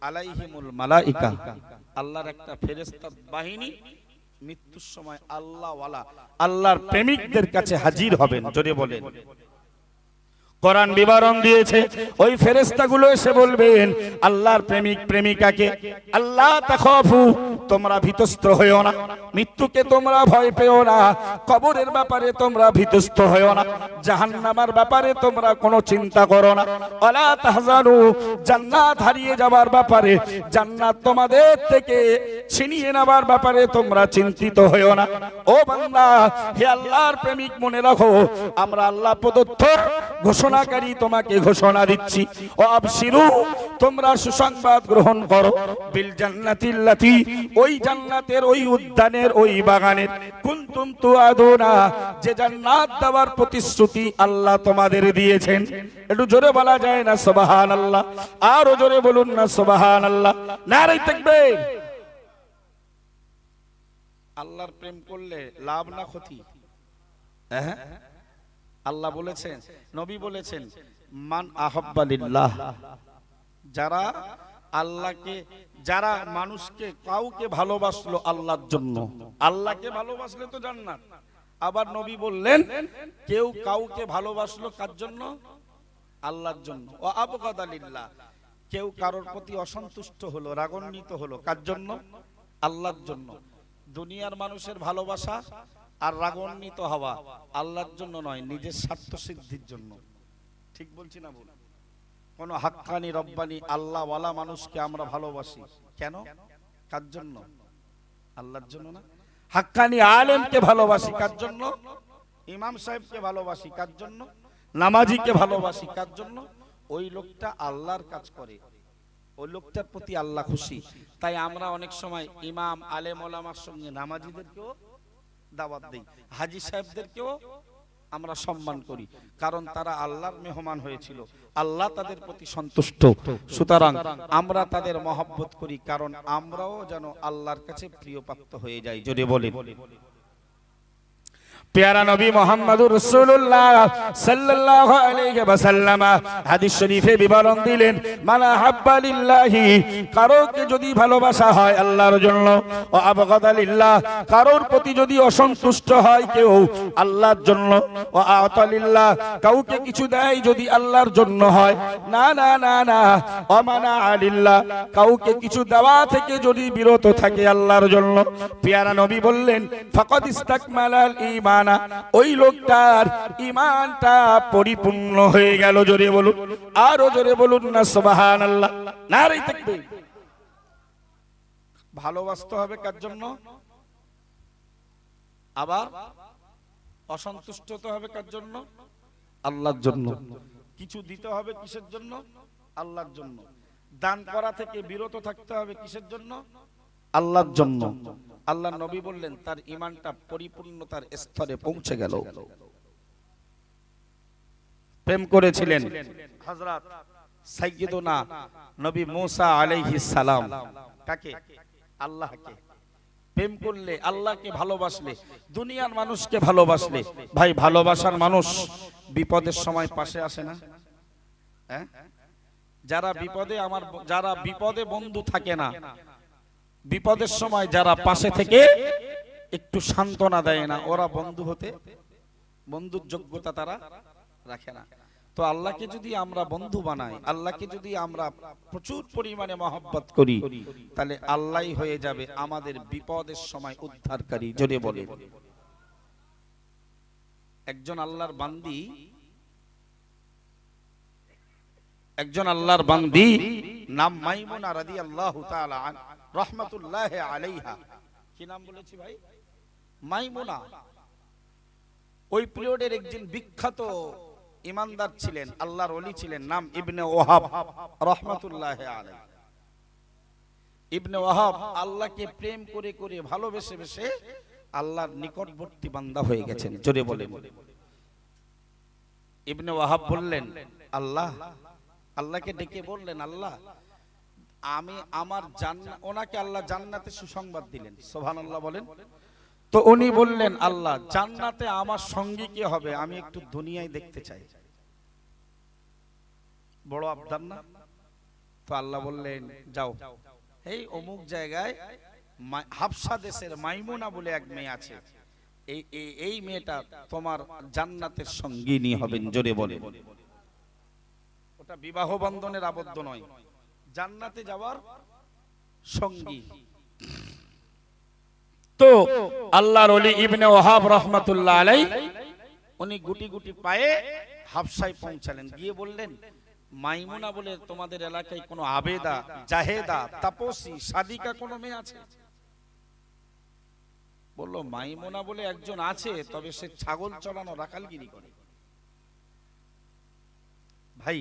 আলাইহিমুল মালাইকা, আল্লাহর একটা ফেরেশতা বাহিনী মৃত্যুর সময় আল্লাহ ওয়ালা, আল্লাহর প্রেমিকদের কাছে হাজির হবেন। জোরে বলেন। কোরআন বিবরণ দিয়েছে, ওই ফেরেশতাগুলো এসে বলবেন আল্লাহর প্রেমিক প্রেমিকাকে, আল্লাহ তাখাফু, তোমরা ভীতস্ত হইও না, মৃত্যুকে তোমরা ভয় পেও না, কবরের ব্যাপারে তোমরা ভীতস্ত হইও না, জাহান্নামের ব্যাপারে তোমরা কোনো চিন্তা করো না, ওয়ালা তাহজানু, জান্নাত হারিয়ে যাবার ব্যাপারে, জান্নাত তোমাদের থেকে ছিনিয়ে নেবার ব্যাপারে তোমরা চিন্তিত হইও না। ও বান্দা, হে আল্লাহর প্রেমিক মনে রাখো, আমরা আল্লাহ প্রদত্ত ঘোষণাকারী তোমাকে ঘোষণা দিচ্ছি, ও আবশিরু, তোমরা সুসংবাদ গ্রহণ করো, বিল জান্নাতিল্লাতি, ওই জান্নাতের, ওই উদ্যানের, ওই বাগানের, কুনতুম তুআদুনা, যে জান্নাত দেওয়ার প্রতিশ্রুতি আল্লাহ তোমাদের দিয়েছেন। একটু জোরে বলা যায় না সুবহানাল্লাহ? আরো জোরে বলুন না সুবহানাল্লাহ। নারে তাকবীর। আল্লাহর প্রেম করলে লাভ না ক্ষতি? হ্যাঁ, আল্লাহ বলেছেন, নবী বলেছেন, মান আহাব্বা লিল্লাহ, যারা আল্লাহকে যারা মানুষকে কাউকে ভালোবাসলো আল্লাহর জন্য, আল্লাহকে ভালোবাসলে তো জান্নাত। আবার নবী বললেন কেউ কাউকে ভালোবাসলো কার জন্য? আল্লাহর জন্য। ও আবগাদা লিল্লাহ, কেউ কারোর প্রতি অসন্তুষ্ট হলো, রাগান্বিত হলো, কার জন্য? আল্লাহর জন্য। দুনিয়ার মানুষের ভালোবাসা আর রাগান্বিত হওয়া আল্লাহর জন্য নয়, নিজের স্বার্থ সিদ্ধির জন্য। ঠিক বলছি না বল? কোন হাক্কানি রব্বানি আল্লাহওয়ালা মানুষকে আমরা ভালোবাসি কেন? কার জন্য? আল্লাহর জন্য না। হাক্কানি আলেমকে ভালোবাসি কার জন্য? ইমাম সাহেবকে ভালোবাসি কার জন্য? নামাজিকে ভালোবাসি কার জন্য? ওই লোকটা আল্লাহর কাজ করে, ওই লোকটার প্রতি আল্লাহ খুশি। তাই আমরা অনেক সময় ইমাম আলেম ওলামার সঙ্গে নামাজিদেরকেও দাওয়াত দেই, হাজী সাহেবদেরকেও আমরা সম্মান করি, কারণ তারা আল্লাহর মেহমান হয়েছিল, আল্লাহ তাদের প্রতি সন্তুষ্ট। সুতরাং আমরা তাদের মহব্বত করি, কারণ আমরাও যেন আল্লাহর কাছে প্রিয়প্রাপ্ত হয়ে যাই। জোরে বলেন। প্যারা নবী মুহাম্মদুর রাসূলুল্লাহ সাল্লাল্লাহু আলাইহি ওয়াসাল্লাম হাদিস শরীফে বিবরণ দিলেন, মানা হাব্বা লিল্লাহি, কারোকে যদি ভালোবাসা হয় আল্লাহর জন্য, ও আবগাদা লিল্লাহ, কারোর প্রতি যদি অসন্তুষ্ট হয় কেউ আল্লাহর জন্য, ও আতা লিল্লাহ, কাউকে কিছু দেয় যদি আল্লাহর জন্য হয়, না না না না, ও মানা আলিল্লাহ, কাউকে কিছু দেওয়া থেকে যদি বিরত থাকে আল্লাহর জন্য, প্যারা নবী বললেন ফাকাদ ইস্তাকমালাল ঈমান, ওই লোকটার ঈমানটা পরিপূর্ণ হয়ে গেল। জোরে বলুন, আরো জোরে বলুন না সুবহানাল্লাহ, নারে তাকবীর। ভালোবাসতে হবে কার জন্য? আবার অসন্তুষ্ট হতে হবে কার জন্য? আল্লাহর জন্য। কিছু দিতে হবে কিসের জন্য? আল্লাহর জন্য। দান করা থেকে বিরত থাকতে হবে কিসের জন্য? আল্লাহর জন্য। আল্লাহর নবী বললেন তার ঈমানটা পরিপূর্ণতার স্তরে পৌঁছে গেল। প্রেম করেছিলেন হযরত সাইয়্যিদুনা নবী মুসা আলাইহিস সালাম। কাকে? আল্লাহকে। প্রেম করলে, আল্লাহকে ভালোবাসলে, দুনিয়ার মানুষকে ভালোবাসলে, ভাই ভালোবাসার মানুষ বিপদের সময় পাশে আসে না? হ্যাঁ, যারা বিপদে বন্ধু থাকে না, বিপদের সময় যারা পাশে থেকে একটু সান্ত্বনা দেয় না, ওরা বন্ধুর যোগ্যতা তারা রাখে না। তো আল্লাহকে যদি আমরা বন্ধু বানাই, আল্লাহকে যদি আমরা প্রচুর পরিমাণে মহব্বত করি, তাহলে আল্লাহই হয়ে যাবে আমাদের বিপদের সময় উদ্ধারকারী। জোরে বলে। একজন আল্লাহর বান্দি নাম মাইমুনা রাদিয়াল্লাহু তাআলা রাহমাতুল্লাহি আলাইহা। কি নাম বলেছি ভাই? মাইমুনা। ওই পিরিয়ডের একজন বিখ্যাত ইমানদার ছিলেন, আল্লাহর ওলি ছিলেন, নাম ইবনে ওয়াহাব রাহমাতুল্লাহি আলাইহি। ইবনে ওয়াহাব আল্লাহকে প্রেম করে করে ভালোবেসে আল্লাহর নিকটবর্তী বান্দা হয়ে গেছেন। জোরে বলেন। ইবনে ওয়াহাব বললেন আল্লাহকে ডেকে বললেন, আল্লাহ আমি আমার ওনাকে আল্লাহ জান্নাতে সুসংবাদ দিলেন। সুবহানাল্লাহ বলেন। তো উনি বললেন, আল্লাহ জান্নাতে আমার সঙ্গী কে হবে? আমি একটু দুনিয়ায় দেখতে চাই। বড় আবদার না? তো আল্লাহ বললেন, যাও, এই অমুক জায়গায় হাবশা দেশের মাইমুনা বলে এক মেয়ে আছে, এই মেয়েটা তোমার জান্নাতের সঙ্গিনী হবেন। জোরে বলে। ওটা বিবাহ বন্ধনের আবদ্ধ নয়, জান্নাতে যাওয়ার সঙ্গী। তো আল্লাহর ওলি ইবনে ওয়াহাব রাহমাতুল্লাহ আলাইহি উনি গুটি গুটি পায়ে হাবশায় পৌঁছালেন। গিয়ে বললেন, মাইমুনা বলে তোমাদের এলাকায় কোনো আবেদা, জাহেদা, তাপসী, সাদিকা কোনো মেয়ে আছে? বলল, মাইমুনা বলে একজন আছে, তবে সে ছাগল চড়ানো, রাখালগিরি করে। ভাই,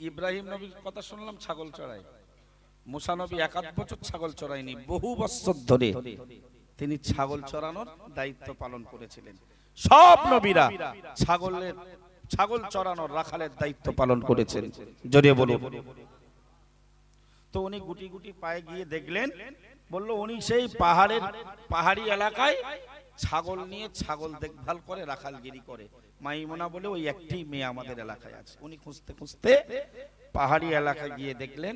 ইব্রাহিম নবীর কথা শুনলাম ছাগল চড়ায়, মুসা নবী 1 বছর ছাগল চড়ায়নি, বহু বছর ধরে তিনি ছাগল চড়ানোর দায়িত্ব পালন করেছিলেন। সব নবীরা ছাগল চড়ানোর, রাখালের দায়িত্ব পালন করেছেন। জোরে বলুন। তো উনি গুটি গুটি পায়ে গিয়ে দেখলেন, বলল উনি সেই পাহাড়ি এলাকায় ছাগল নিয়ে ছাগল দেখভাল করে, রাখালগিরি করে। মাইমুনা বলে ওই একটি মেয়ে আমাদের এলাকায় আছে। উনি খুঁজতে খুঁজতে পাহাড়ি এলাকায় গিয়ে দেখলেন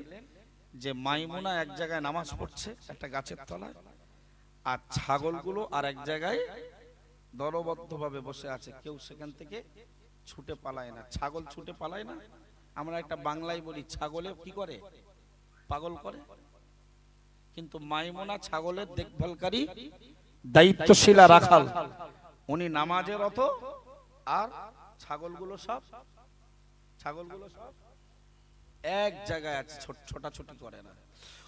যে মাইমুনা এক জায়গায় নামাজ পড়ছে একটা গাছের তলায়, আর ছাগলগুলো আর এক জায়গায় দলবদ্ধভাবে বসে আছে, কেউ সেখান থেকে ছুটে পালায় না। ছাগল ছুটে পালায় না, আমরা একটা বাংলায় বলি ছাগলে কি করে, পাগল করে। কিন্তু মাইমুনা ছাগলের দেখভালকারী, দায়িত্বশীলা রাখাল, উনি নামাজে রত, আর ছাগলগুলো সব এক জায়গায় আছে, ছোটাছুটি করে না।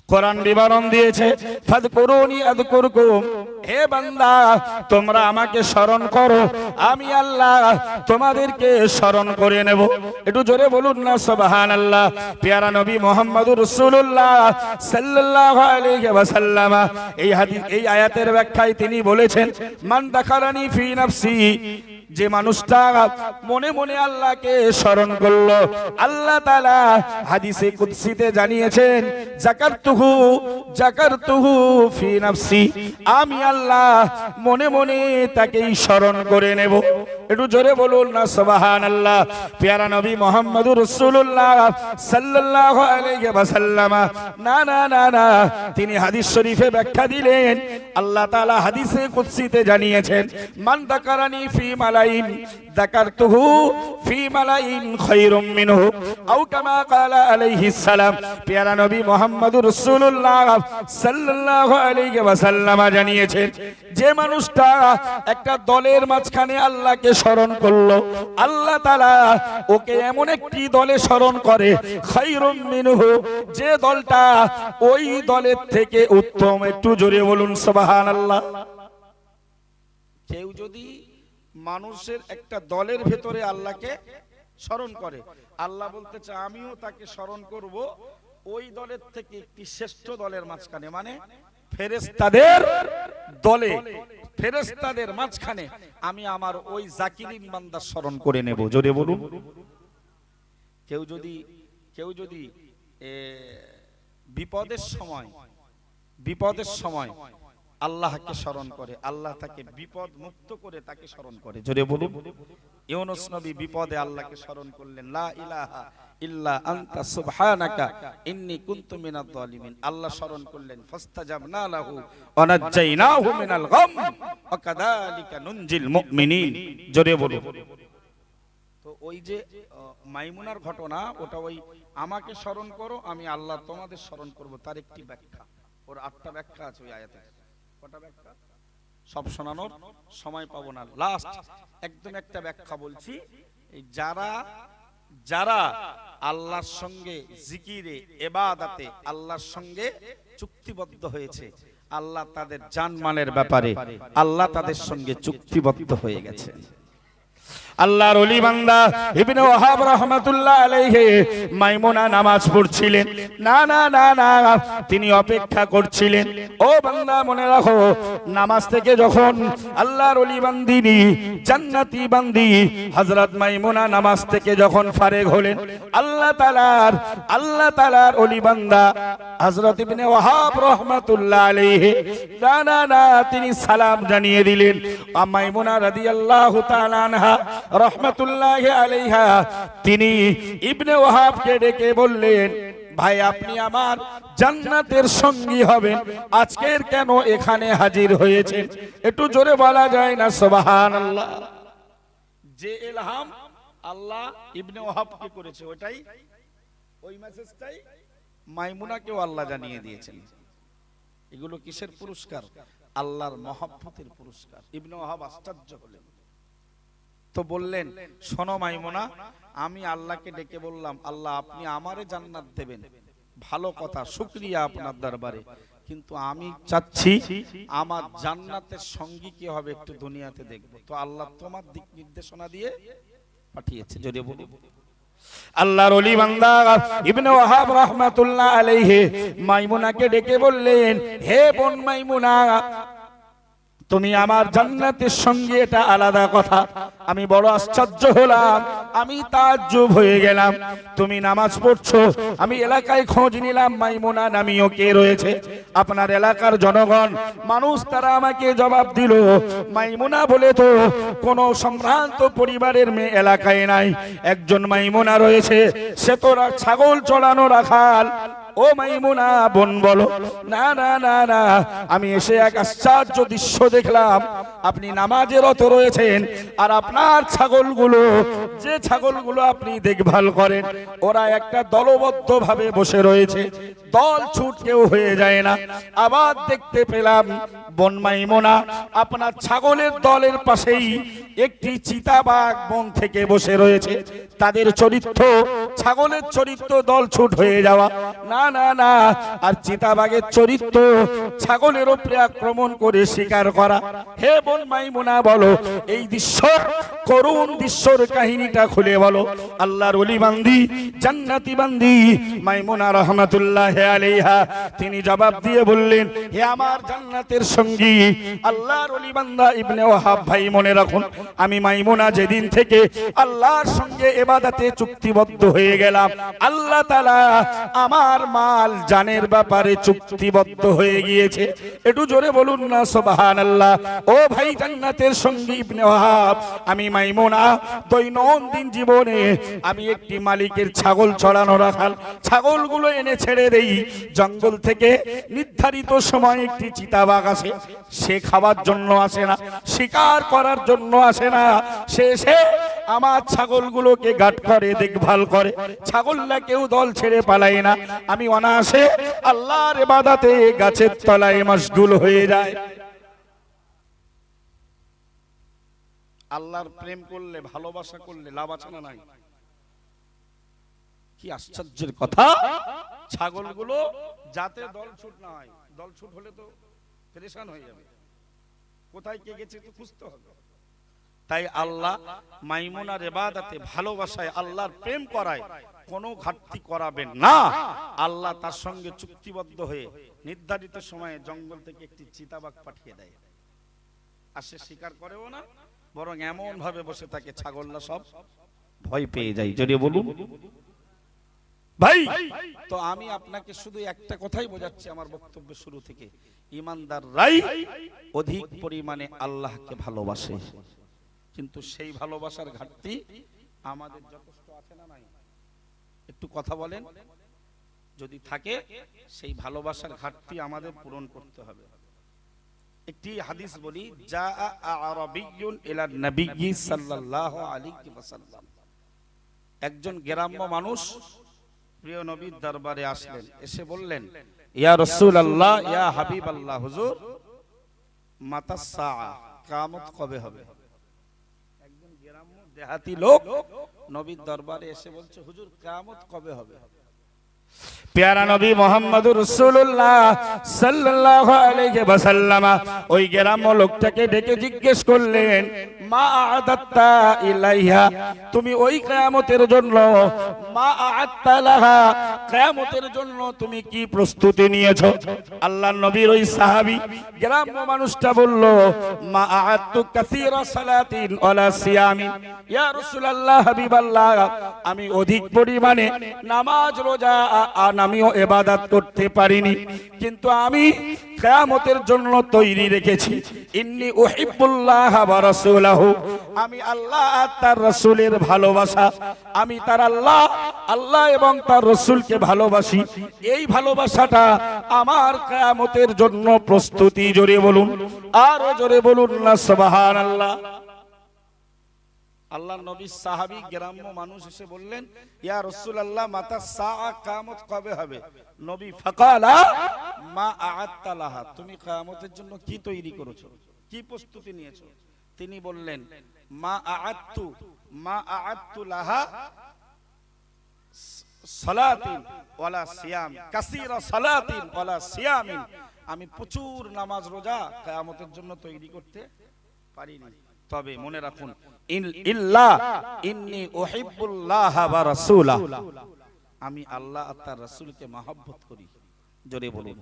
কোরআন বিবরণ দিয়েছে, ফাযকুরুনি আযকুরকুম, হে বান্দা তোমরা আমাকে স্মরণ করো, আমি আল্লাহ তোমাদেরকে স্মরণ করে নেব। একটু জোরে বলুন না সুবহানাল্লাহ। প্যারা নবী মুহাম্মদুর রাসূলুল্লাহ সাল্লাল্লাহু আলাইহি ওয়াসাল্লাম এই হাদিস, এই আয়াতের ব্যাখ্যায় তিনি বলেছেন, মান দাখারানি ফি নাফসি, যে মানুষটা মনে মনে আল্লাহকে স্মরণ করলো, আল্লাহ তাআলা হাদিসে কুদসিতে জানিয়েছেন, যাকারতুহু ফি নাফসি, আমি আল্লাহ মনে মনে তাকে স্মরণ করে নেব। একটু জোরে বলুন না সুবহানাল্লাহ। প্যারা নবী মুহাম্মদুর রাসূলুল্লাহ সাল্লাল্লাহু আলাইহি ওয়াসাল্লাম না না না না, তিনি হাদিস শরীফে ব্যাখ্যা দিলেন, আল্লাহ তাআলা হাদিসে কুদসিতে জানিয়েছেন, মান দাকারানি ফি মালাইন যাকারতুহু ফি মালাইন খায়রুম মিনহু, আও কামা ক্বালা আলাইহিস সালাম। প্যারা নবী মুহাম্মদুর রাসূলুল্লাহ সাল্লাল্লাহু আলাইহি ওয়াসাল্লাম জানিয়েছেন, যে মানুষটা একটা দলের মাঝখানে আল্লাহকে স্মরণ করলো, আল্লাহ তাআলা ওকে এমন একটি দলে স্মরণ করে, খায়রুম মিনহু, যে দলটা ওই দলের থেকে উত্তম। একটু জোরে বলুন সুবহানাল্লাহ। কেউ যদি মানুষের একটা দলের ভেতরে আল্লাহকে স্মরণ করে, আল্লাহ বলতে চায় আমিও তাকে স্মরণ করব ওই দলের থেকে একটি শ্রেষ্ঠ দলের মাঝখানে, মানে ফেরেশতাদের দলে, ফেরেশতাদের মাঝখানে আমি আমার ওই জাকিরিন বান্দার স্মরণ করে নেব। জোরে বলুন। কেউ যদি বিপদের সময় আল্লাহকে স্মরণ করে, আল্লাহ তাকে বিপদ মুক্ত করে তাকে স্মরণ করে। জোরে বলুন। ইউনূস নবী বিপদে আল্লাহকে স্মরণ করলেন, লা ইলাহা ইল্লা আনতা সুবহানাকা ইন্নী কুনতু মিনাজ জালিমিন। আল্লাহ স্মরণ করলেন, ফাস্তাজাবনা লাহু ওয়া নাজ্জাইনাহু মিনাল গাম ওয়া কাযালিকা নুনজিল মুমিনিন। জোরে বলুন। তো ওই যে মাইমুনার ঘটনা, ওটা ওই আমাকে স্মরণ করো আমি আল্লাহ তোমাদের স্মরণ করব, তার একটি ব্যাখ্যা। ওর 8টা ব্যাখ্যা আছে ওই আয়াতে। কটা ব্যাখ্যা? সব শোনানোর সময় পাবো না, লাস্ট একদম একটা ব্যাখ্যা বলছি। যারা আল্লাহর সঙ্গে জিকিরে ইবাদতে আল্লাহর সঙ্গে চুক্তিবদ্ধ হয়েছে, আল্লাহ তাদের জানমালের ব্যাপারে আল্লাহ তাদের সঙ্গে চুক্তিবদ্ধ হয়ে গেছে। আল্লাহর ওলি বান্দা ইবনে ওয়াহাব রাহমাতুল্লাহ আলাইহি মাইমুনা নামাজ পড়ছিলেন, না না না না, তিনি অপেক্ষা করছিলেন। ও বান্দা মনে রাখো, নামাজ থেকে যখন আল্লাহর ওলি বান্দিনী, জান্নাতি বান্দি হযরত মাইমুনা নামাজ থেকে যখন ফারেগ হলেন, আল্লাহ তাআলার ওলি বান্দা হযরত ইবনে ওয়াহাব রাহমাতুল্লাহ আলাইহি না না না, তিনি সালাম জানিয়ে দিলেন। মাইমুনা রাদিয়াল্লাহু তাআলা আনহা রহমাতুল্লাহি আলাইহা, তিনি ইবনে ওয়াহাবকে ডেকে বললেন, ভাই আপনি আমার জান্নাতের সঙ্গী হবেন, আজকের কেন এখানে হাজির হয়েছেন? একটু জোরে বলা যায় না সুবহানাল্লাহ। যে ইলহাম আল্লাহ ইবনে ওয়াহাবকে করেছে, ওই মেসেজটাই মাইমুনাকেও আল্লাহ জানিয়ে দিয়েছেন। এগুলো কিসের পুরস্কার? আল্লাহর মহব্বতের পুরস্কার। ইবনে ওয়াহাব আশ্চর্য হলেন, তো বললেন, শোনো মাইমুনা, আমি আল্লাহকে ডেকে বললাম, আল্লাহ আপনি আমারে জান্নাত দেবেন, ভালো কথা, শুকরিয়া আপনার দরবারে, কিন্তু আমি চাচ্ছি আমার জান্নাতের সঙ্গী কি হবে একটু দুনিয়াতে দেখব। তো আল্লাহ তোমার দিক নির্দেশনা দিয়ে পাঠিয়েছে। যদি বলি আল্লাহর ওলি বান্দা ইবনে ওয়াহাব রাহমাতুল্লাহ আলাইহি মাইমুনাকে ডেকে বললেন, হে বোন মাইমুনা, তুমি আমার জান্নাতের সঙ্গে, এটা আলাদা কথা। আমি বড় আশ্চর্য হলাম, আমি তাজ্জুব হয়ে গেলাম। তুমি নামাজ পড়ছো, আমি এলাকায় খোঁজ নিলাম মাইমুনা নামীয় কে রয়েছে। আপনার এলাকার জনগণ মানুষ, তারা আমাকে জবাব দিল, মাইমুনা বলে তো কোনো সম্ভ্রান্ত পরিবারের মেয়ে এলাকায় নাই। একজন মাইমুনা রয়েছে, সে তো ছাগল চড়ানো রাখাল, ও মাইমুনা বোন বলো, না না না না, আমি এসে এক আশ্চর্য দৃশ্য দেখলাম। আপনি নামাজে রত রয়েছেন আর আপনার ছাগলগুলো, যে ছাগলগুলো আপনি দেখভাল করেন, ওরা একটা দলবদ্ধ ভাবে বসে রয়েছে, দল ছুট কেউ হয়ে যায় না। আবার দেখতে পেলাম বোন মাইমুনা, আপনার ছাগলের দলের পাশেই একটি চিতাবাঘ বন থেকে বসে রয়েছে। তাদের চরিত্র, ছাগলের চরিত্র দল ছুট হয়ে যাওয়া, না না না, আর চিতাবাঘের চরিত্র ছাগলের উপরে আক্রমণ করে শিকার করা। হে বোন মাইমুনা বলো, এই দৃশ্য, করুণ দৃশ্যর কাহিনীটা খুলে বলো। আল্লাহর ওলি বান্দি, জান্নাতি বান্দি মাইমুনা রহমাতুল্লাহ আলাইহা তিনি জবাব দিয়ে বললেন, হে আমার জান্নাতের সঙ্গী আল্লাহর ওলি বান্দা ইবনে ওয়াহাব ভাই, মনে রাখুন, আমি মাইমুনা যেদিন থেকে আল্লাহর সঙ্গে ইবাদতে চুক্তিবদ্ধ হয়ে গেলাম, আল্লাহ তাআলা আমার মাল জানের ব্যাপারে চুক্তিবদ্ধ হয়ে গিয়েছে। একটু জোরে বলুন না সুবহানাল্লাহ। ও ভাই জান্নাতের সঙ্গী ইবনে ওয়াহাব, আমি মাইমুনা দৈনন্দিন জীবনে আমি একটি মালিকের ছাগল চড়ানো রাখাল, ছাগলগুলো এনে ছেড়ে দেই। জঙ্গল থেকে নির্ধারিত সময় একটি চিতাবাঘ আসে, সে খাবার জন্য আসে না, শিকার করার জন্য আসে না, সে এসে আমার ছাগলগুলোকে গাট করে, দেখভাল করে। ছাগলরা কেউ দল ছেড়ে পালায় না, আমি অনায়াসে আল্লাহর ইবাদতে গাছের তলায় মশগুল হয়ে যায়। আল্লাহর প্রেম করলে, ভালোবাসা করলে লাভ আছে না নাই? কি আশ্চর্যের কথা! ছাগলগুলো যাতে দলছুট না হয়, দলছুট হলে তো পেরেশান হয়ে যাবে, কোথায় কে গেছে তো খুঁজতে হবে। তাই আল্লাহ মাইমুনার ইবাদতে, ভালোবাসায়, আল্লাহর প্রেম করায় কোনো ঘাটতি করাবেন না। আল্লাহ তার সঙ্গে চুক্তিবদ্ধ হয়ে নির্ধারিত সময়ে জঙ্গল থেকে একটি চিতাবাঘ পাঠিয়ে দেয়, আর সে শিকার করেও না, বরং এমন ভাবে বসে থাকে ছাগলরা সব ভয় পেয়ে যায়। যদি বলুন ভাই, তো আমি আপনাকে শুধু একটা কথাই বোঝাচ্ছি আমার বক্তব্যের শুরু থেকে, ঈমানদাররাই অধিক পরিমাণে আল্লাহকে ভালোবাসে, কিন্তু সেই ভালোবাসার ঘাটতি আমাদের যথেষ্ট আছে না নাই? একটু কথা বলেন। যদি থাকে, সেই ভালোবাসার ঘাটতি আমাদের পূরণ করতে হবে। একটি হাদিস বলি, জা আরাবিয়্যুন ইলা নবী সাল্লাল্লাহু আলাইহি ওয়াসাল্লাম, একজন গ্রাম্য মানুষ প্রিয় নবীর দরবারে আসলেন, এসে বললেন, ইয়া রাসূলুল্লাহ, ইয়া হাবিবাল্লাহ, হুজুর মাতাস সাআ, কিয়ামত কবে হবে? একজন গ্রাম্য দেহাতি লোক নবীর দরবারে এসে বলছে, হুজুর কিয়ামত কবে হবে? প্যারা নবী মুহাম্মদুর রাসূলুল্লাহ সাল্লাল্লাহু আলাইহি ওয়াসাল্লাম ওই গ্রাম্য লোকটাকে ডেকে জিজ্ঞেস করলেন, মা আ'দাত্তা ইলাইহা, তুমি ওই কিয়ামতের জন্য, মা আ'আদতা লাহা, কিয়ামতের জন্য তুমি কি প্রস্তুতি নিয়েছো? আল্লাহর নবীর ওই সাহাবী গ্রাম্য মানুষটা বলল, মা আ'আদতু কাসীরা সালাতিন ওয়ালা সিয়ামিন, ইয়া রাসূলুল্লাহ, হাবিবাল্লাহ, আমি অধিক পরিমাণে নামাজ, রোজা আর আমিও ইবাদত করতে পারিনি, কিন্তু আমি কিয়ামতের জন্য তৈরি রেখেছি। ইন্নী উহিব্বুল্লাহ ওয়া রাসূলাহু, আমি আল্লাহ আর তার রাসূলের ভালোবাসা, আমি তার আল্লাহ এবং তার রাসূলকে ভালোবাসি, এই ভালোবাসাটা আমার কিয়ামতের জন্য প্রস্তুতি। জোরে বলুন, আরো জোরে বলুন না সুবহানাল্লাহ। আল্লাহর নবী সাহাবী গ্রাম্য মানুষ এসে বললেন, ইয়া রাসূলুল্লাহ মাতাস সাআ, কিয়ামত কবে হবে? নবী ফাকালা মা আ'আদতা লাহা, তুমি কিয়ামতের জন্য কি তৈরি করেছো, কি প্রস্তুতি নিয়েছো? তিনি বললেন, মা আ'আদতু লাহা সালাতিন ওয়ালা সিয়াম, কাসীরা সালাতিন ওয়ালা সিয়ামিন, আমি প্রচুর নামাজ রোজা কিয়ামতের জন্য তৈরি করতে পারিনি। তবে মনে রাখুন, ইল্লা ইন্নী উহিব্বুল্লাহ ওয়া রাসূলাহু, আমি আল্লাহ আর তার রাসূলকে মহব্বত করি। জোরে বলুন,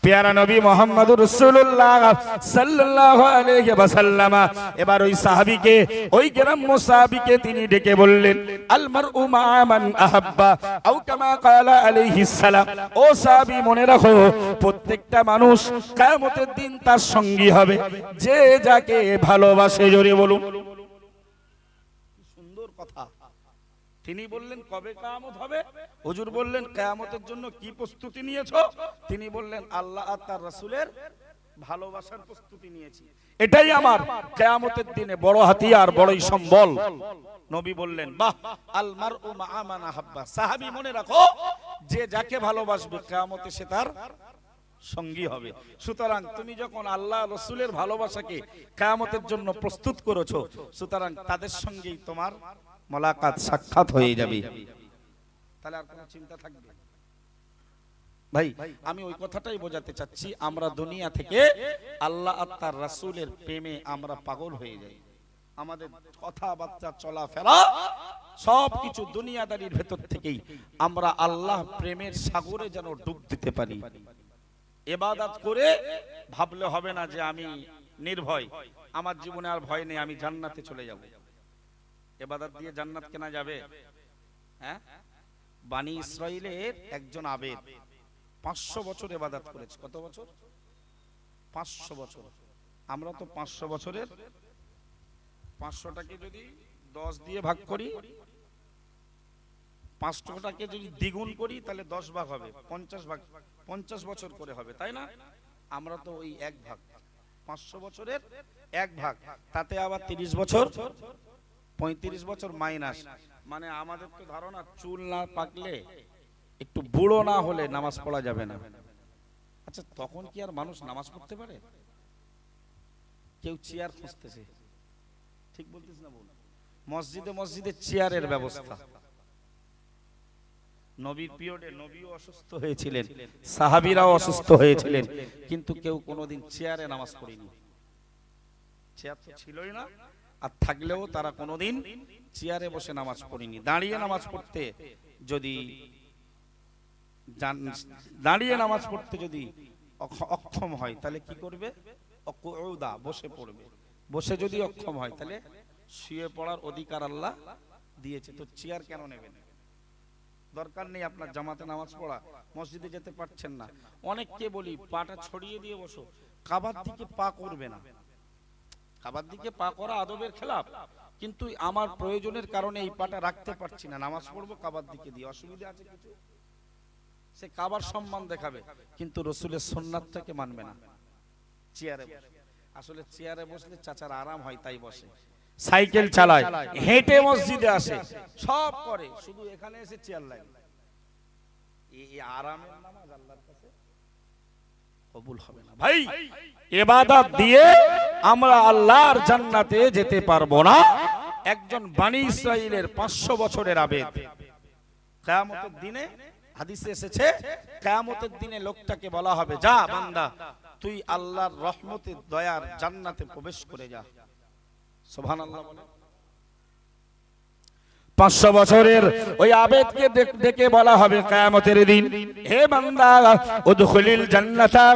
প্যারা নবী মুহাম্মদুর রাসূলুল্লাহ সাল্লাল্লাহু আলাইহি ওয়াসাল্লাম এবার ওই সাহাবীকে, ওই গ্রাম্য সাহাবীকে তিনি ডেকে বললেন, আল মারউ মা মান আহাব্বা, আও কামা ক্বালা আলাইহিস সালাম, ও সাহাবী মনে রাখো, প্রত্যেকটা মানুষ কিয়ামতের দিন তার সঙ্গী হবে যে যাকে ভালোবাসে। জোরে বলুন, সুন্দর কথা। তিনি বললেন কবে কিয়ামত হবে? হুজুর বললেন কিয়ামতের জন্য কি প্রস্তুতি নিয়েছো? তিনি বললেন আল্লাহ আর তার রাসূলের ভালোবাসার প্রস্তুতি নিয়েছি, এটাই আমার কিয়ামতের দিনে বড় হাতিয়ার, বড়ই সম্বল। নবী বললেন বাহ, আল মারউ মা মান আহাব্বা। সাহাবী মনে রাখো, যে যাকে ভালোবাসবে কিয়ামতে সে তার সঙ্গী হবে। সুতরাং তুমি যখন আল্লাহ রাসূলের ভালোবাসাকে কিয়ামতের জন্য প্রস্তুত করেছো, সুতরাং তাদের সঙ্গেই তোমার মোলাকাত, সাক্ষাৎ হয়ে যাবে। তাহলে আর কোনো চিন্তা থাকবে? ভাই, আমি ওই কথাটাই বোঝাতে চাচ্ছি, আমরা দুনিয়া থেকে আল্লাহ আর তার রাসূলের প্রেমে আমরা পাগল হয়ে যাই। আমাদের কথাবার্তা, চলাফেরা সবকিছু দুনিয়াদারির ভেতর থেকেই আমরা আল্লাহ প্রেমের সাগরে যেন ডুব দিতে পারি। ইবাদত করে ভাবলে হবে না যে আমি নির্ভয়, আমার জীবনে আর ভয় নেই, আমি জান্নাতে চলে যাব। ইবাদত দিয়ে জান্নাত কেনা যাবে? হ্যাঁ, বনি ইসরাইলের একজন আবেদ 500 বছর ইবাদত করেছে। কত বছর? 500 বছর। আমরা তো 500 বছরের 500টাকে যদি 10 দিয়ে ভাগ করি, 500টাকে যদি দ্বিগুণ করি তাহলে 10 ভাগ হবে, 50 ভাগ, 50 বছর করে হবে, তাই না? আমরা তো ওই এক ভাগ, 500 বছরের এক ভাগ, তাতে আবার 30 বছর, 35 বছর মাইনাস। মানে আমাদের তো ধারণা চুল না পাকলে, একটু বুড়ো না হলে নামাজ পড়া যাবে না। আচ্ছা, তখন কি আর মানুষ নামাজ পড়তে পারে? কেউ চেয়ার খুঁজতেছে, ঠিক বলতেছ না বল? মসজিদে মসজিদে চেয়ারের ব্যবস্থা। নবীর পিরিয়ডে নবীও অসুস্থ হয়েছিলেন, সাহাবীরাও অসুস্থ হয়েছিলেন, কিন্তু কেউ কোনোদিন চেয়ারে নামাজ পড়েনি। চেয়ার তো ছিলই না, আর থাকলেও তারা কোনোদিন চেয়ারে বসে নামাজ পড়েনি। দাঁড়িয়ে নামাজ পড়তে যদি অক্ষম হয় তাহলে কি করবে? বসে পড়বে। বসে যদি অক্ষম হয় তাহলে শুয়ে পড়ার অধিকার আল্লাহ দিয়েছে, তো চেয়ার কেন নেবেন? দরকার নেই আপনার জামাতে নামাজ পড়া, মসজিদে যেতে পারছেন না, অনেককে বলি পাটা ছড়িয়ে দিয়ে বসো, কাবার দিকে পা করবে না। কাবার দিকে পা করা আদবের খেলাফ, কিন্তু আমার প্রয়োজনের কারণে এই পাটা রাখতে পারছি না, নামাজ পড়বো কাবার দিকে দিয়ে, অসুবিধা আছে কিছু? সে কাবার সম্মান দেখাবে, কিন্তু রাসূলের সুন্নাতটাকে মানবে না। চেয়ারে বসে, আসলে চেয়ারে বসলে চাচার আরাম হয় তাই বসে, সাইকেল চালায়, হেঁটে মসজিদে আসে, সব করে, শুধু এখানে এসে চেয়ার লাগে। এই আরামের নামাজ আল্লাহর কাছে কবুল হবে না। ভাই, ইবাদত দিয়ে আমরা আল্লাহর জান্নাতে যেতে পারবো না। একজন বনি ইসরাইলের 500 বছরের আবেদ, কিয়ামতের দিনে হাদিসে এসেছে, কিয়ামতের দিনে লোকটাকে বলা হবে, যা বান্দা, তুই আল্লাহর রহমতের দয়ার জান্নাতে প্রবেশ করে যা। সুবহানাল্লাহ বলে। 500 বছরের ওই আবেদকে ডেকে বলা হবে কিয়ামতের দিন, হে বান্দা, উদখুলিল জান্নাতা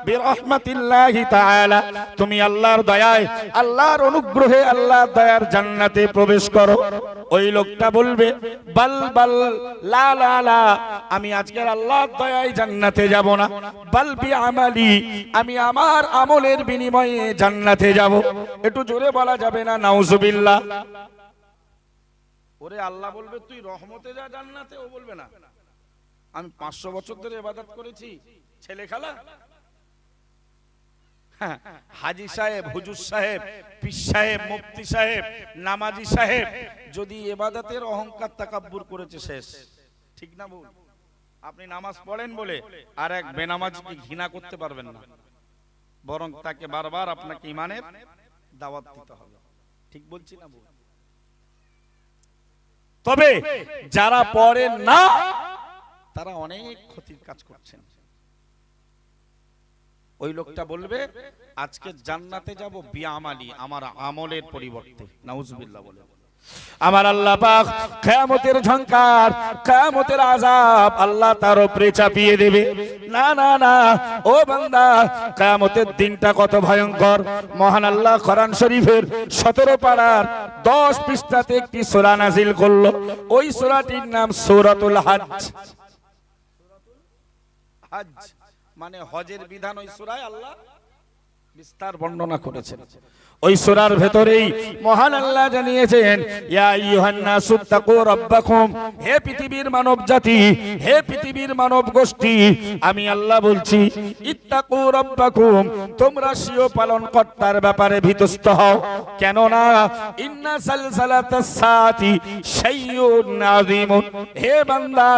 বিরহমাতিল্লাহি তাআলা, তুমি আল্লাহর দয়ায়, আল্লাহর অনুগ্রহে, আল্লাহর দয়ার জান্নাতে প্রবেশ করো। ওই লোকটা বলবে, বাল বাল, লা লা লা, আমি আজকের আল্লাহর দয়ায় জান্নাতে যাব না, বাল বিআমালি, আমি আমার আমলের বিনিময়ে জান্নাতে যাব। একটু জোরে বলা যাবে না নাউজুবিল্লাহ? ওরে আল্লাহ বলবে তুই রহমতে যা জান্নাতে, ও বলবে না আমি 500 বছর ধরে ইবাদত করেছি, ছেলে খেলা? হাজী সাহেব, হুজুর সাহেব, পীর সাহেব, মুফতি সাহেব, নামাজি সাহেব যদি ইবাদতের অহংকার তাকাব্বুর করেছে, শেষ। ঠিক না বল? আপনি নামাজ পড়েন বলে আর এক বেনামাজিকে ঘৃণা করতে পারবেন না, বরং তাকে বারবার আপনাকে ঈমানের দাওয়াত দিতে হবে। ঠিক বলছি না বল? তবে যারা পড়েন না তারা অনেক ক্ষতির কাজ করছেন। ওই লোকটা বলবে আজকে জান্নাতে যাব বিআমালি, আমার আমলের পরিবর্তে। নাউজুবিল্লাহ বলে। আমার আল্লাহ পাক কিয়ামতের ঝংকার, কিয়ামতের আযাব আল্লাহ তার উপরে চাপিয়ে দেবে। না না না, ও বান্দা, কিয়ামতের দিনটা কত ভয়ঙ্কর। মহান আল্লাহ কোরআন শরীফের 17 পারার 10 পৃষ্ঠাতে একটি সূরা নাযিল করলো। ওই সূরাটির নাম সূরাতুল হজ। হজ মানে হজের বিধান ওই সূরায় আল্লাহ বিস্তার বর্ণনা করেছেন। ওই সূরার ভেতরেই মহান আল্লাহ জানিয়েছেন, ইয়া আইয়ুহান নাসু তাকু রাব্বাকুম, হে পৃথিবীর মানব জাতি, হে পৃথিবীর মানব গোষ্ঠী, আমি আল্লাহ বলছি, ইত্তাকু রাব্বাকুম, তোমরা স্বীয় পালনকর্তার ব্যাপারে ভীতস্ত হও। কেন না, ইন্না সালসালাতাস সাআতি শাইউন আযীমুন, হে বান্দা,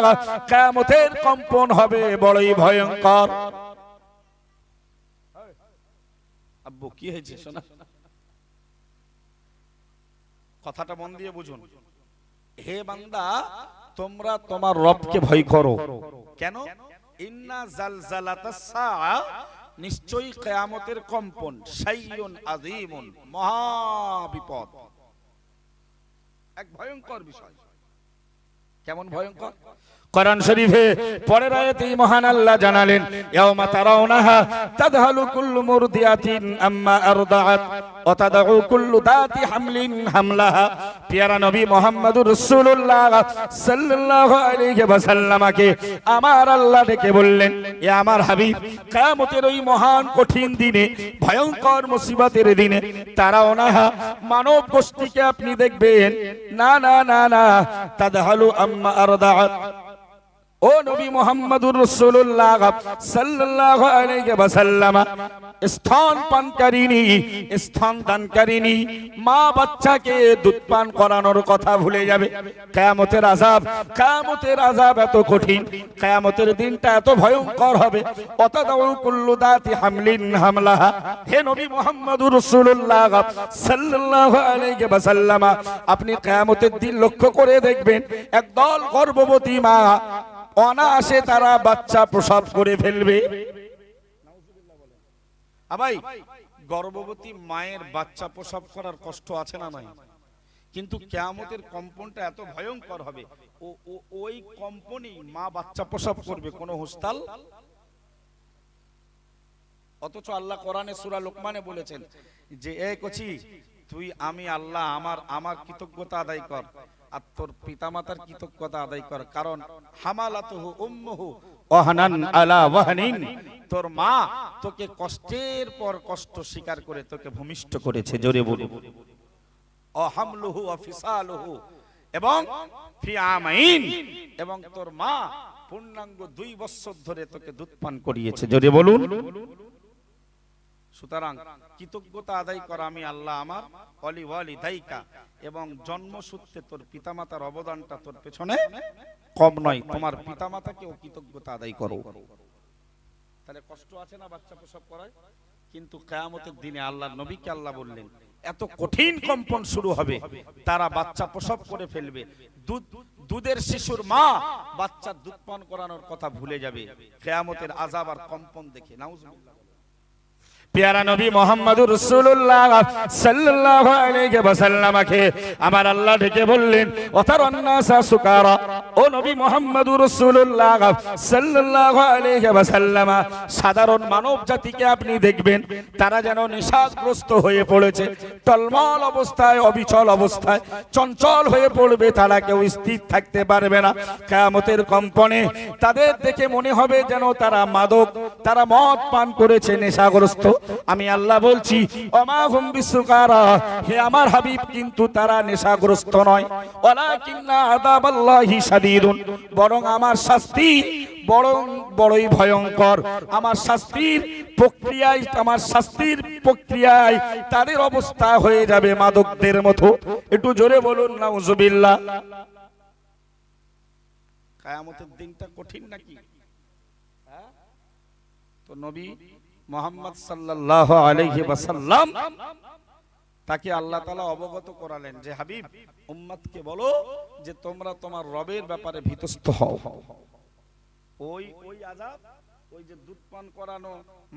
কিয়ামতের কম্পন হবে বড়ই ভয়ঙ্কর। আব্বু কি হয়েছে শোনা, কথাটা মন দিয়ে বুঝুন। হে বান্দা, তোমরা তোমার রবকে ভয় করো। কেন? ইন্না জালজালাতাস সাআ, নিশ্চয়ই কিয়ামতের কম্পন, শাইউন আযীমুন, মহা বিপদ, এক ভয়ঙ্কর বিষয়। কেমন ভয়ঙ্কর? কোরআন শরীফে পরের আয়াতেই মহান আল্লাহ জানালেন, ইয়াওমা তারাউনাহা তাযহালু কুল্লু মুরদিয়াতিন আম্মা আরদাআত ওয়া তাদউ কুল্লু দাতি হামলিন হামলাহা। প্রিয় নবী মুহাম্মদুর রাসূলুল্লাহ সাল্লাল্লাহু আলাইহি ওয়াসাল্লামকে আমার আল্লাহ ডেকে বললেন, এ আমার হাবিব, কিয়ামতের ওই মহান কঠিন দিনে, ভয়ঙ্কর মুসিবতের দিনে, তারাউনাহা, মানব গোষ্ঠীকে আপনি দেখবেন, না না না না, তাযহালু আম্মা আরদাআত, ও নবী মুহাম্মদুর রাসূলুল্লাহ সাল্লাল্লাহু আলাইহি ওয়াসাল্লাম, স্তন পানকারিনী, স্তন দানকারিনী মা বাচ্চাকে দুধ পান করানোর কথা ভুলে যাবে। কিয়ামতের আযাব, কিয়ামতের আযাব এত কঠিন, কিয়ামতের দিনটা এত ভয়ঙ্কর হবে। অতাদাউ কুল্লু দাতি হামলিন হামলাহা, হে নবী মুহাম্মদুর রাসূলুল্লাহ সাল্লাল্লাহু আলাইহি ওয়াসাল্লাম, আপনি কিয়ামতের দিন লক্ষ্য করে দেখবেন, একদল গর্ভবতী মা অনায়াসে তারা বাচ্চা প্রসব করে ফেলবে। ভাই, গর্ভবতী মায়ের বাচ্চা প্রসব করার কষ্ট আছে না নাই? কিন্তু কিয়ামতের কম্পনটা এত ভয়ঙ্কর হবে, ওই কম্পনই মা বাচ্চা প্রসব করবে, কোনো হুস্তাল। অথচ আল্লাহ কোরআনে সূরা লোকমানে বলেছেন যে, এ কচি, তুই আমি আল্লাহ আমার কৃতজ্ঞতা আদায় কর, আর তোর পিতামাতার কৃতজ্ঞতা আদায় কর। কারণ হামালাতুহু উম্মুহু ওয়াহানান আলা ওয়াহনিন, তোর মা তোকে কষ্টের পর কষ্ট স্বীকার করে তোকে ভূমিষ্ঠ করেছে। জোরে বলুন, ও হামলুহু ওয়া ফিসালুহু, এবং ফি আমাইন, এবং তোর মা পূর্ণাঙ্গ 2 বছর ধরে তোকে দুধ পান করিয়েছে। জোরে বলুন। সুতরাং কৃতজ্ঞতা আদায় করা আমি আল্লাহ আমার, ওয়ালি ওয়ালিদাইকা, এবং জন্মসূত্রে তোর পিতামাতার অবদানটা তোর পেছনে কম নয়। তোমার পিতামাতাকেও কৃতজ্ঞতা আদায় করো। তাহলে কষ্ট আছে না বাচ্চা প্রসব করায়? কিন্তু কিয়ামতের দিনে আল্লাহর নবীকে আল্লাহ বললেন, এত কঠিন কম্পন শুরু হবে, তারা বাচ্চা প্রসব করে ফেলবে। দুধের শিশুর মা বাচ্চার দুধ পান করানোর কথা ভুলে যাবে কিয়ামতের আযাব আর কম্পন দেখে। নাউজুবিল্লাহ। প্যারা নবী মুহাম্মদুর রাসূলুল্লাহ সাল্লাল্লাহু আলাইহি ওয়াসাল্লামকে আমার আল্লাহ ডেকে বললেন, ওয়াতারান্নাসা সুকারা, ও নবী মুহাম্মদুর রাসূলুল্লাহ সাল্লাল্লাহু আলাইহি ওয়াসাল্লাম, সাধারণ মানব জাতিকে আপনি দেখবেন, তারা যেন নেশাগ্রস্ত হয়ে পড়েছে, টলমল অবস্থায়, অবিচল অবস্থায়, চঞ্চল হয়ে পড়বে, তারা কেউ স্থির থাকতে পারবে না। কিয়ামতের কম্পনে তাদের দেখে মনে হবে যেন তারা মাদক, তারা মদ পান করেছে, নেশাগ্রস্ত। আমি আল্লাহ বলছি, ওমা হুম বিসুকারা, হে আমার হাবিব, কিন্তু তারা নেশাগ্রস্ত নয়। ওয়ালাকিন্না আযাবাল্লাহি শাদীদুন, বরং আমার শাস্তি বড়ই ভয়ঙ্কর। আমার শাস্তির প্রক্রিয়ায় তাদের অবস্থা হয়ে যাবে মাদকদের মতো। একটু জোরে বলুন নাউজুবিল্লাহ। কিয়ামতের দিনটা কঠিন নাকি? তো নবী মুহাম্মদ সাল্লাল্লাহু আলাইহি ওয়াসাল্লাম তাকে আল্লাহ তাআলা অবগত করালেন যে, হাবিব, উম্মতকে বলো যে তোমরা তোমার রবের ব্যাপারে ভীতস্ত হও। ওই আযাব, ওই যে দুধ পান করানো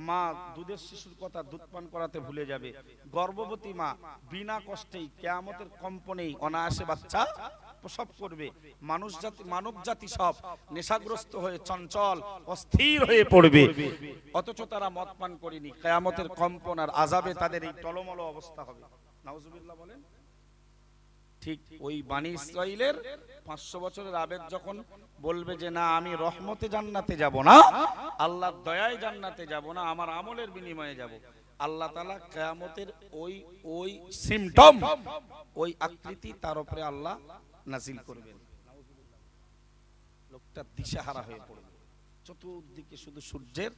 মা দুধের শিশুর কথা দুধ পান করাতে ভুলে যাবে, গর্ভবতী মা বিনা কষ্টেই কিয়ামতের কম্পনেই অনায়াসে বাচ্চা প্রসব করবে। মানব জাতি সব নেশাগ্রস্ত হয়ে চঞ্চল অস্থির হয়ে পড়বে, অথচ তারা মদ পান করেনি। কিয়ামতের কম্পন আর আযাবে তাদের এই টলমল অবস্থা হবে। নাউজুবিল্লাহ বলেন। ঠিক ওই বানী ইসরাইলের 500 বছরের আবেগ যখন বলবে যে, না, আমি রহমতে জান্নাতে যাব না, আল্লাহর দয়ায় জান্নাতে যাব না, আমার আমলের বিনিময়ে যাব, আল্লাহ তাআলা কিয়ামতের ওই ওই সিম্পটম, ওই আকৃতি তার উপরে আল্লাহ নাজিল করবেন। লোকটা দিশাহারা হয়ে পড়বে, চতুর্দিকে শুধু সূর্যের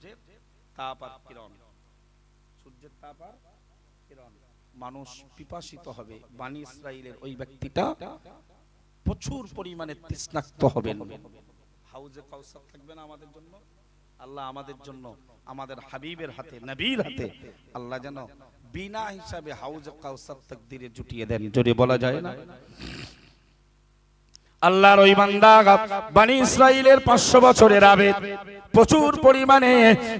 তাপ আর কিরণ, সূর্যের তাপ আর কিরণ। মানুষ পিপাসিত হবে। বনি ইসরাইলের ওই ব্যক্তিটা প্রচুর পরিমাণে তৃষ্ণার্ত হবেন। হাউজে কাউসার থাকবে না আমাদের জন্য? আল্লাহ আমাদের জন্য আমাদের হাবিবের হাতে, নবীর হাতে আল্লাহ যেন বিনা হিসাবে হাউজে কাউসার তাকদীরে জুটিয়ে দেন। জোরে বলা যায় না? আল্লাহর ওই বান্দা বনি ইসরাইলের 500 বছরের আবেদ প্রচুর পরিমাণে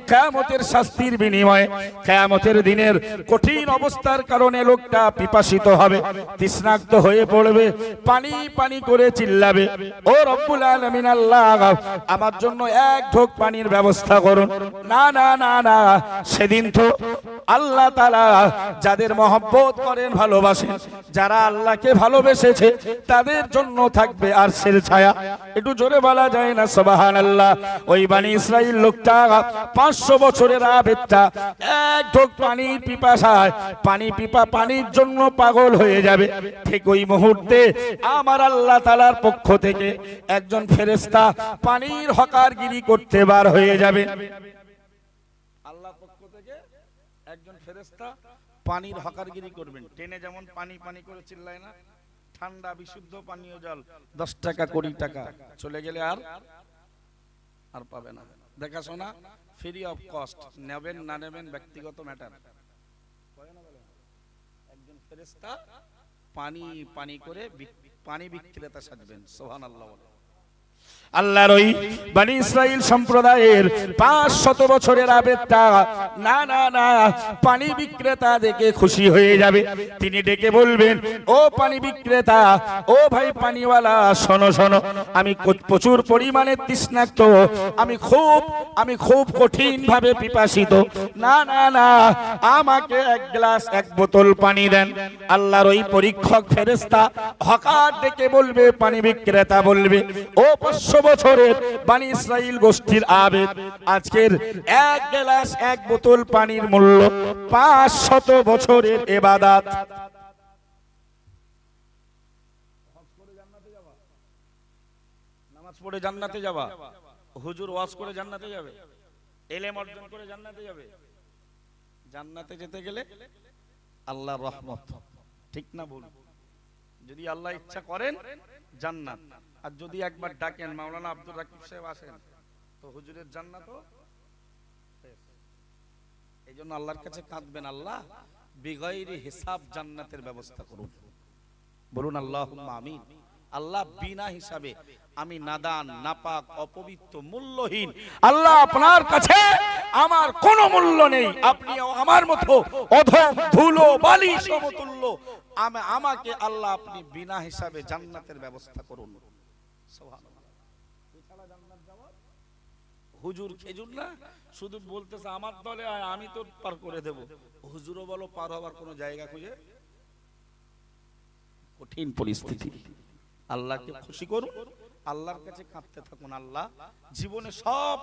কিয়ামতের শাস্তির বিনিময়ে, কিয়ামতের দিনের কঠিন অবস্থার কারণে লোকটা পিপাসিত হবে, তৃষ্ণার্ত হয়ে পড়বে, পানি পানি করে চিল্লাবে, ও রব্বুল আলামিন আল্লাহ আমার জন্য এক ঢোক পানির ব্যবস্থা করুন। না না না না, সেদিন তো আল্লাহ তাআলা যাদের মহব্বত করেন, ভালোবাসেন, যারা আল্লাহকে ভালোবেসেছে তাদের জন্য থাকবে আরশের ছায়া। একটু জোরে বলা যায় না সুবহানাল্লাহ? ওই বনি ইসরাইল লোকটা 500 বছরের আবেদটা এক ঢোক পানির পিপাসায়, পানির জন্য পাগল হয়ে যাবে। ঠিক ওই মুহূর্তে আমার আল্লাহ তাআলার পক্ষ থেকে একজন ফেরেশতা পানির হকারগিরি করতে বার হয়ে যাবে। আল্লাহর পক্ষ থেকে একজন ফেরেশতা পানির হকারগিরি করবেন। ট্রেনে যেমন পানি পানি করে চিল্লায় না, ঠান্ডা বিশুদ্ধ পানীয় জল 10 টাকা 20 টাকা, চলে গেলে আর পাবে না। দেখাশোনা ফ্রি অফ কস্ট, নেবেন না নেবেন ব্যক্তিগত ম্যাটার। একজন ফেরেশতা পানি পানি করে পানি বিক্রেতা সাজবেন। সুবহানাল্লাহ। আল্লাহর ওই বনি ইসরাইল সম্প্রদায়ের 500 বছরের আবেদটা না না না, পানি বিক্রেতা দেখে খুশি হয়ে যাবে। তিনি ডেকে বলবেন, ও পানি বিক্রেতা, ও ভাই পানিওয়ালা, শোনো শোনো, আমি প্রচুর পরিমাণে তৃষ্ণার্ত, আমি খুব কঠিন ভাবে পিপাসিত। না না না, আমাকে এক গ্লাস, এক বোতল পানি দেন। আল্লাহর ওই পরীক্ষক ফেরেশতা হকার ডেকে বলবে, পানি বিক্রেতা বলবে, ও 500 বছরের বনি ইসরাইল গোষ্ঠীর আবেদ, আজকের এক গ্লাস, এক বোতল পানির মূল্য 500 বছরের ইবাদত। নামাজ পড়ে জান্নাতে যাবা, হুজুর ওয়াজ করে জান্নাতে যাবে, ইলম অর্জন করে জান্নাতে যাবে। জান্নাতে যেতে গেলে আল্লাহর রহমত, ঠিক না ভুল? যদি আল্লাহ ইচ্ছা করেন জান্নাত, আর যদি একবার ডাকেন মাওলানা আব্দুর রাকিব সাহেব আসেন, তো হুজুরের জান্নাতও। এইজন্য আল্লাহর কাছে কাঁদবেন, আল্লাহ বিগাইরি হিসাব জান্নাতের ব্যবস্থা করুন। বলুন আল্লাহুম্মা আমিন। আল্লাহ বিনা হিসাবে, আমি নাদান, নাপাক, অপবিত্র, মূল্যহীন, আল্লাহ আপনার কাছে আমার কোনো মূল্য নেই, আপনি আমার মতো অধম, ধুলো, বালি সমতুল্য, আমাকে আল্লাহ আপনি বিনা হিসাবে জান্নাতের ব্যবস্থা করুন। হুজুর খেজুর না, শুধু বলতেছে আমার দলে আয়, আমি তো পার করে দেব। হুজুরও বলো পার হবার কোনো জায়গা খুঁজে, কঠিন পরিস্থিতি। আল্লাহকে খুশি করুন, আল্লাহর কাছে কাঁদতে থাকুন, আল্লাহ জীবনে সব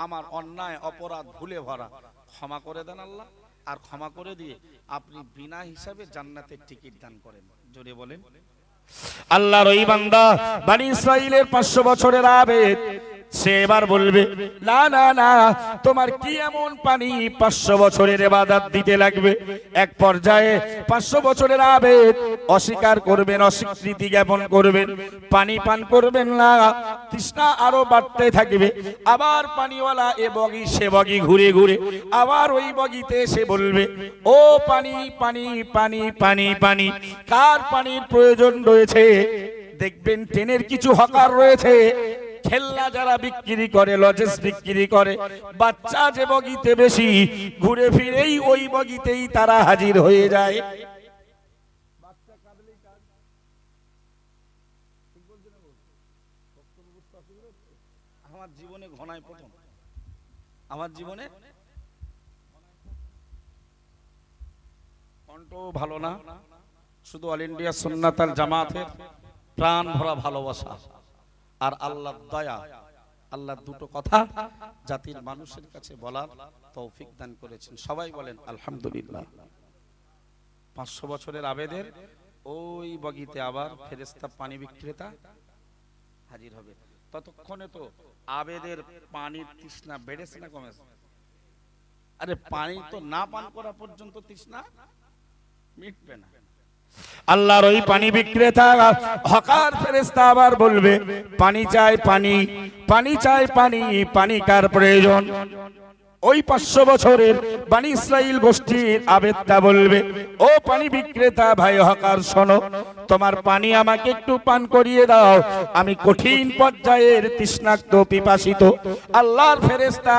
আমার অন্যায় অপরাধ ভুলে ভরা, ক্ষমা করে দেন আল্লাহ। আর ক্ষমা করে দিয়ে আপনি বিনা হিসাবে জান্নাতের টিকিট দান করেন। জোরে বলেন। আল্লাহর ওই বান্দা বনি ইসরাইলের 500 বছরের আবেদ, সে এবার বলবে, না না না, তোমার কি এমন পানি 500 বছরের ইবাদত দিতে লাগবে? এক পর্যায়ে 500 বছরের আবেদ অস্বীকার করবেন, অস্বীকৃতি জ্ঞাপন করবেন, পানি পান করবেন না, তৃষ্ণা আরো বাড়তে থাকবে। আবার পানিওয়ালা এ বগি সে বগি ঘুরে ঘুরে আবার ওই বগিতে এসে বলবে, ও পানি পানি পানি পানি পানি, কার পানির প্রয়োজন রয়েছে? দেখবেন ট্রেনের কিছু হকার রয়েছে, খেলনা যারা বিক্রি করে, লজেস বিক্রি করে, বাচ্চা যে বগিতে বেশি, ঘুরে ফিরেই ওই বগিতেই তারা হাজির হয়ে যায়। আমার জীবনে ঘনায় প্রথম, আমার জীবনে কণ্ঠ ভালো না, শুধু অল ইন্ডিয়া সুন্নাত আল জামাতের প্রাণ ভরা ভালোবাসা আর আল্লাহর দয়া আল্লাহ দুটো কথা জাতির মানুষের কাছে বলার তৌফিক দান করেছেন। সবাই বলেন আলহামদুলিল্লাহ। 500 বছরের আবেদের ওই বগিতে আবার ফেরেশতা পানি বিক্রেতা হাজির হবে। ততক্ষণে তো আবেদের পানির তৃষ্ণা বেড়েছে না কমেছে? আরে পানি তো না পান করা পর্যন্ত তৃষ্ণা মিটবে না। আল্লাহর ওই পানি বিক্রেতা হকার ফেরেশতা আবার বলবে পানি চাই পানি, পানি চাই পানি, পানি কার প্রয়োজন? ওই 500 বছরের বনি ইসরাইল গোষ্ঠীর আবেদটা বলবে, ও পানি বিক্রেতা ভাই হকার শোনো, তোমার পানি আমাকে একটু পান করিয়ে দাও, আমি কঠিন পর্যায়ের তৃষ্ণার্ত পিপাসিত। আল্লাহর ফেরেশতা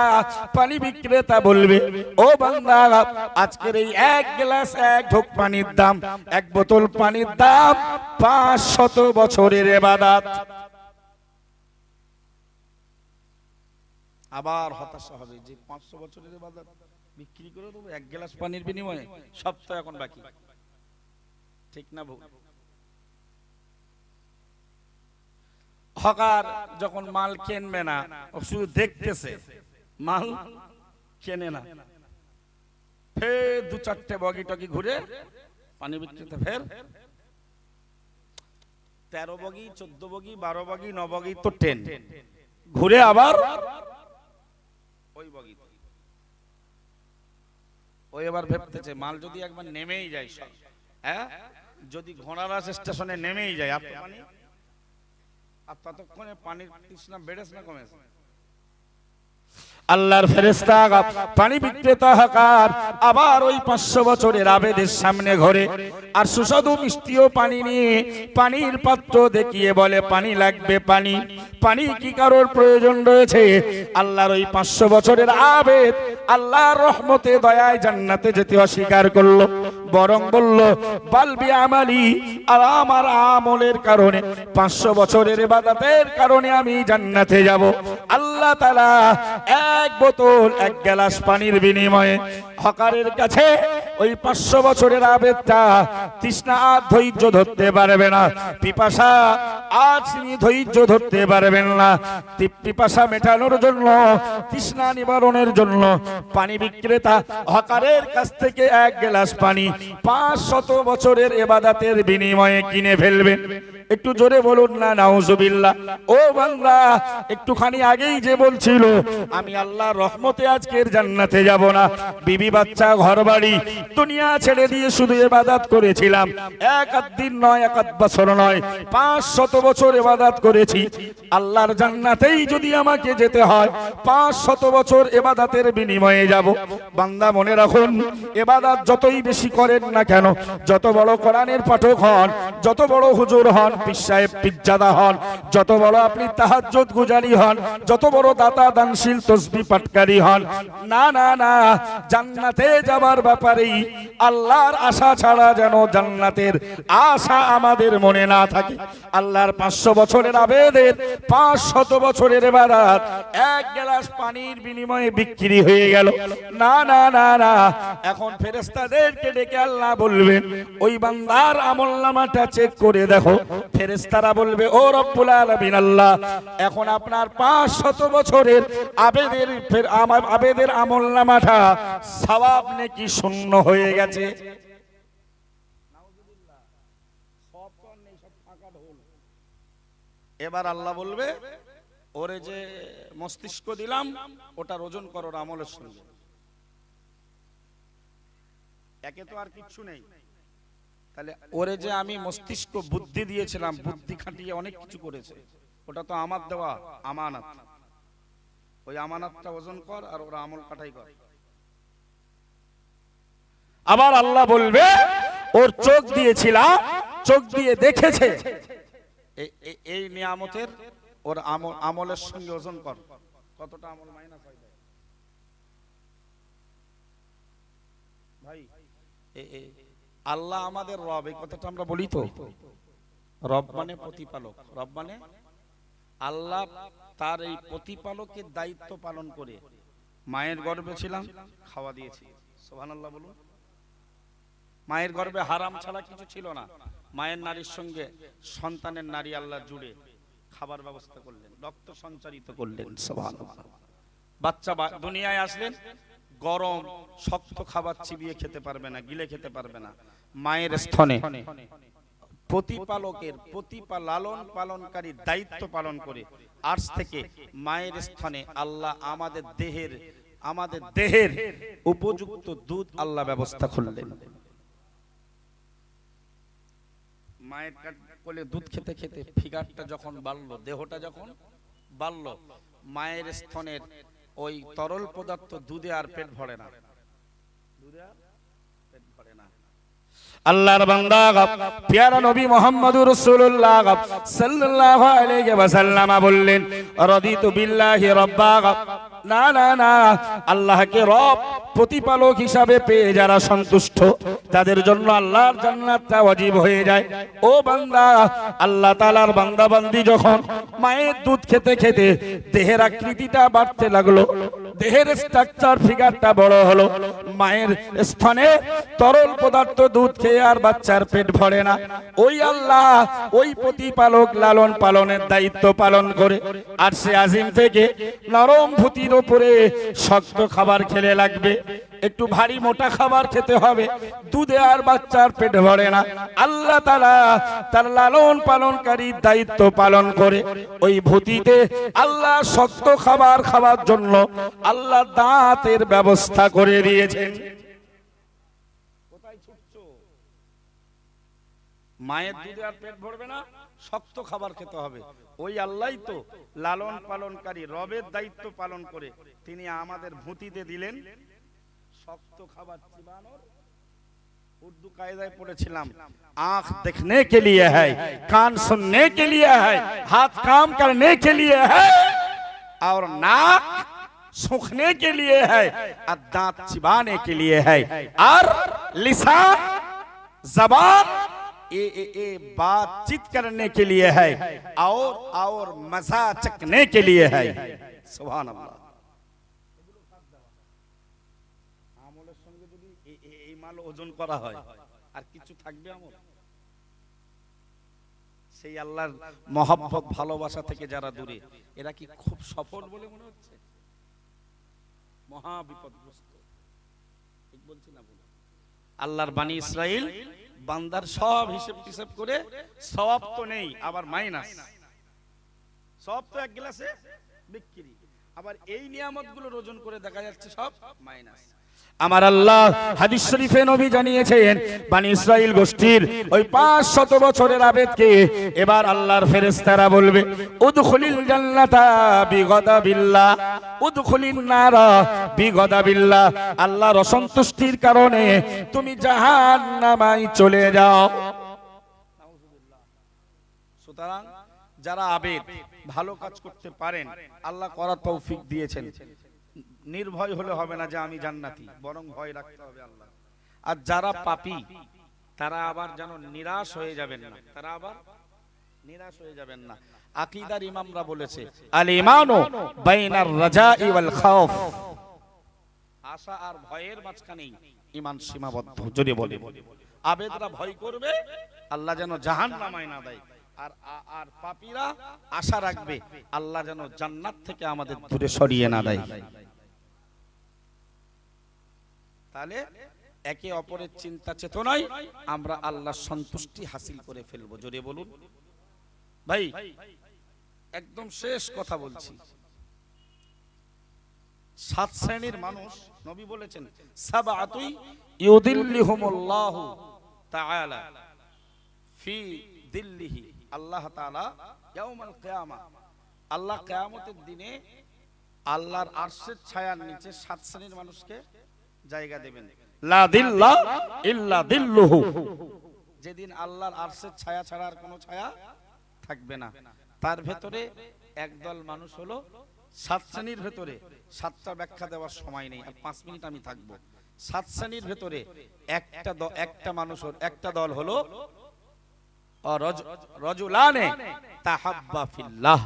পানি বিক্রেতা বলবে, ও বান্দা, আজকের এই এক গ্লাস এক ঢোক পানির দাম, এক বোতল পানির দাম 500 বছরের ইবাদত। আবার হতাশা হবে যে 500 বছরের ইবাদত বিক্রি করে দেবো এক গ্লাস পানির বিনিময়ে, সব তো এখন বাকি। ঠিক না ভুল? হকার যখন মাল কিনবে না, শুধু দেখতেছে, মাল কেনে না, ফের 2-4টে বগি টগি ঘুরে পানি বিক্রিতে ফের 13 বগি 14 বগি 12 বগি 9 বগি তো 10 ঘুরে আবার ওই বগি। ওই এবার ভাবতেছে মাল যদি একবার নেমেই যায়, হ্যাঁ, যদি ঘোড়ারাস স্টেশনে নেমেই যায়, আর পানি, আর ততক্ষণে পানির তৃষ্ণা বেড়েছে না কমেছে? আল্লাহর ফেরেশতা পানি বিক্রেতা হকার আবার ওই 500 বছরের আবেদের সামনে ঘরে আর সুস্বাদু মিষ্টিও পানি নিয়ে পানির পাত্র দেখিয়ে বলে পানি লাগবে পানি, পানি কি কারোর প্রয়োজন রয়েছে? আল্লাহর ওই 500 বছরের আবেদ আল্লাহর রহমতে দয়ায় জান্নাতে যেতে অস্বীকার করলো, বরং বলল বালবি আমালি, আর আমার আমলের কারণে 500 বছরের ইবাদতের কারণে আমি জান্নাতে যাব। আল্লাহ তাআলা এক বোতল এক গ্লাস পানির বিনিময়ে হকারের কাছে ওই 500 বছরের আবেদটা তৃষ্ণা আর ধৈর্য ধরতে পারবে না, পিপাসা আজ তিনি ধৈর্য ধরতে পারবেন না। পিপাসা মেটানোর জন্য, তৃষ্ণা নিবারণের জন্য পানি বিক্রেতা হকারের কাছ থেকে এক গ্লাস পানি 500 বছরের ইবাদতের বিনিময়ে কিনে ফেলবেন। একটু জোরে বলুন না নাউজুবিল্লাহ। ও বান্দা, একটুখানি আগেই যে বলছিল আমি আল্লাহর রহমতে আজকের জান্নাতে যাব না, বিবি বাচ্চা ঘর বাড়ি দুনিয়া ছেড়ে দিয়ে শুধু ইবাদত করেছিলাম, এক আধ দিন নয়, এক আধ বছর নয়, 500 বছর ইবাদত করেছি। আল্লাহর জান্নাতেই যদি আমাকে যেতে হয় 500 বছর ইবাদতের বিনিময়ে যাব। বান্দা মনে রাখুন, ইবাদত যতই বেশি করেন না কেন, যত বড় কোরআনের পাঠক হন, যত বড় হুজুর হন, পীর সাহেব পীরজাদা হন, যত বড় আপনি তাহাজ্জুদ গুজারি হন, যত বড় দাতা দানশীল তসবিহ পাঠকারী হন, না না না, জান্নাতে যাবার ব্যাপারেই আল্লাহর আশা ছাড়া যেন জান্নাতের আশা আমাদের মনে না থাকে। আল্লাহর 500 বছরের আবেদের 500 বছরের ইবাদত এক গ্লাস পানির বিনিময়ে বিক্রি হয়ে গেল। না না না না, এখন ফেরেশতাদেরকে ডেকে আল্লাহ বলবেন ওই বান্দার আমলনামাটা চেক করে দেখো। ফেরেশতারা বলবে ও রব্বুল আলামিন আল্লাহ, এখন আপনার 500 বছরের আবেদের আমলনামাটা সওয়াব নেকি শূন্য হয়ে গেছে। এবার আল্লাহ বলবে ওরে যে মস্তিষ্ক দিলাম ওটার ওজন করো আমলের সঙ্গে। একে তো আর কিচ্ছু নেই, তাহলে ওরে যে আমি মস্তিষ্ক বুদ্ধি দিয়েছিলাম, বুদ্ধি খাটিয়ে অনেক কিছু করেছে, ওটা তো আমার দেওয়া আমানত, ওই আমানতটা ওজন কর আর ওরা আমল কাটাই কর। আবার আল্লাহ বলবে ওর চোখ দিয়েছিলাম, চোখ দিয়ে দেখেছে, এই নিয়ামতের ওর আমলের সঙ্গে ওজন কর, কতটা আমল মাইনাস হয় ভাই। আল্লাহ আমাদের রব, এই কথাটা আমরা বলি তো, রব মানে প্রতিপালক, রব মানে আল্লাহ। তার এই প্রতিপালকের দায়িত্ব পালন করে মায়ের গর্ভে ছিলাম, খাওয়া দিয়েছি, সুবহানাল্লাহ বলুন। মায়ের গর্ভে হারাম ছাড়া কিছু ছিল না, মায়ের নারীর সঙ্গে সন্তানের নারী আল্লাহ জুড়ে খাবার ব্যবস্থা করলেন, রক্ত সঞ্চারিত করলেন। সুবহানাল্লাহ। বাচ্চা দুনিয়ায় আসলেন, গরম শক্ত খাবার চিবিয়ে খেতে পারবে না, গিলে খেতে পারবে না। মায়ের স্তনে প্রতিপালকের লালন পালনকারী দায়িত্ব পালন করে আজ থেকে মায়ের স্তনে আল্লাহ আমাদের দেহের উপযুক্ত দুধ আল্লাহ ব্যবস্থা করলেন। মায়ের কোলে দুধ খেতে খেতে ফিগারটা যখন বাড়লো, দেহটা যখন বাড়লো, মায়ের স্তনের ওই তরল পদার্থ দুধে আর পেট ভরে না, দুধে আর পেট ভরে না। আল্লাহর বান্দা প্যারা নবী মুহাম্মদুর রাসূলুল্লাহ সাল্লাল্লাহু আলাইহি ওয়াসাল্লাম বললেন, রাদিতু বিল্লাহি রাব্বা। না না না, আল্লাহকে রব প্রতিপালক হিসাবে পেয়ে যারা সন্তুষ্ট, তাদের জন্য আল্লাহর জান্নাতটা ওয়াজিব হয়ে যায়। ও বান্দা, আল্লাহ তাআলার বান্দা বান্দি যখন মায়ের দুধ খেতে খেতে দেহের আকৃতিটা বাড়তে লাগলো, দেহের স্ট্রাকচার ফিগারটা বড় হলো, মায়ের স্তনে তরল পদার্থ দুধ খেয়ে আর বাচ্চার পেট ভরে না, ওই আল্লাহ ওই প্রতিপালক লালন পালনের দায়িত্ব পালন করে আরশে আজিম থেকে নরম ভূতির উপরে শক্ত খাবার খেলে লাগবে, একটু ভারী মোটা খাবার খেতে হবে, দুধে আর বাচ্চার পেট ভরে না। আল্লাহ তাআলা তার লালন পালনকারী দায়িত্ব পালন করে ওই ভূতিতে আল্লাহ শক্ত খাবার খাওয়ার জন্য আল্লাহ দাঁতের ব্যবস্থা করে দিয়েছেন। কোথায় ছুটছো? মায়ের দুধে আর পেট ভরবে না, শক্ত খাবার খেতে হবে। ওই আল্লাহই তো লালন পালনকারী রবের দায়িত্ব পালন করে তিনি আমাদের ভূতিতে দিলেন শক্ত খাবার চিবানোর। উর্দু কায়দায় পড়েছিলাম, आंख देखने के लिए है, कान सुनने के लिए है, हाथ काम करने के लिए है, और नाक सूखने के लिए है, और दांत चिबाने के लिए है, और लिसान जबान ये बातचीत करने के लिए है, और मजा चखने के लिए है। सुभान अल्लाह। আমলের সঙ্গে যদি এই মাল ওজন করা হয় আর কিছু থাকবে আমল? সেই আল্লাহর মহব্বত ভালোবাসা থেকে যারা দূরে, এরা কি খুব সফল বলে মনে হচ্ছে? মহা বিপদগ্রস্ত। ঠিক বলছি না? বলে আল্লাহর বানি ইসরাইল বান্দার সব হিসাব করে সওয়াব তো নেই, আবার মাইনাস। সব তো এক গ্লাসে বিক্রি, আবার এই নিয়ামতগুলো ওজন করে দেখা যাচ্ছে সব মাইনাস। আমার আল্লাহ হাদিস শরীফে নবী জানিয়েছেন, বনি ইসরাইল গোষ্ঠীর ওই 500 বছরের আবেদকে এবার আল্লাহর ফেরেশতারা বলবে, উদখুলিল জান্নাতা বিগদাবিল্লাহ, উদখুলিন নারা বিগদাবিল্লাহ। আল্লাহর অসন্তুষ্টির কারণে তুমি জাহান্নামায় চলে যাও। সুতরাং যারা আবেদ ভালো কাজ করতে পারেন, আল্লাহ করার তৌফিক দিয়েছেন, নির্ভয় হলে হবে না যে আমি জান্নাতি, বরং ভয় রাখতে হবে আল্লাহ। আর যারা পাপী তারা আবার যেন নিরাশ হয়ে যাবেন না, তারা আবার নিরাশ হয়ে যাবেন না। আকীদার ইমামরা বলেছে, আল ঈমানু বাইনার রাজাই ওয়াল খাউফ, আশা আর ভয়ের মাঝখানেই ঈমান সীমাবদ্ধ। যদি বলে আবেদরা ভয় করবে আল্লাহ যেন জাহান্নামায় না দেয়, আর পাপীরা আশা রাখবে আল্লাহ যেন জান্নাত থেকে আমাদের দূরে সরিয়ে না দেয়। তাহলে একে অপরের চিন্তা চেতনায় আমরা আল্লাহর সন্তুষ্টি হাসিল করে ফেলবো। জোরে বলুন ভাই। একদম শেষ কথা বলছি, 7 শ্রেণীর মানুষ নবী বলেছেন, সাবআতুই ইউদিল্লিহুমুল্লাহু তাআলা ফি দিল্লিহি, আল্লাহ তাআলা ইয়াউমাল কিয়ামা, আল্লাহ কিয়ামতের দিনে আল্লাহর আরশের ছায়ার নিচে 7 শ্রেণীর মানুষকে জায়গা দেবেন। লা দিল্লা ইল্লা দিল্লুহু, যেদিন আল্লাহর আরশের ছায়া ছাড়া আর কোনো ছায়া থাকবে না। তার ভেতরে একদল মানুষ হলো 7 শ্রেণীর ভেতরে, 7টা ব্যাখ্যা দেওয়ার সময় নেই, আর 5 মিনিট আমি থাকবো। 7 শ্রেণীর ভেতরে একটা মানুষ, একটা দল হলো রাজুলানে তাহাব্বা ফিল্লাহ,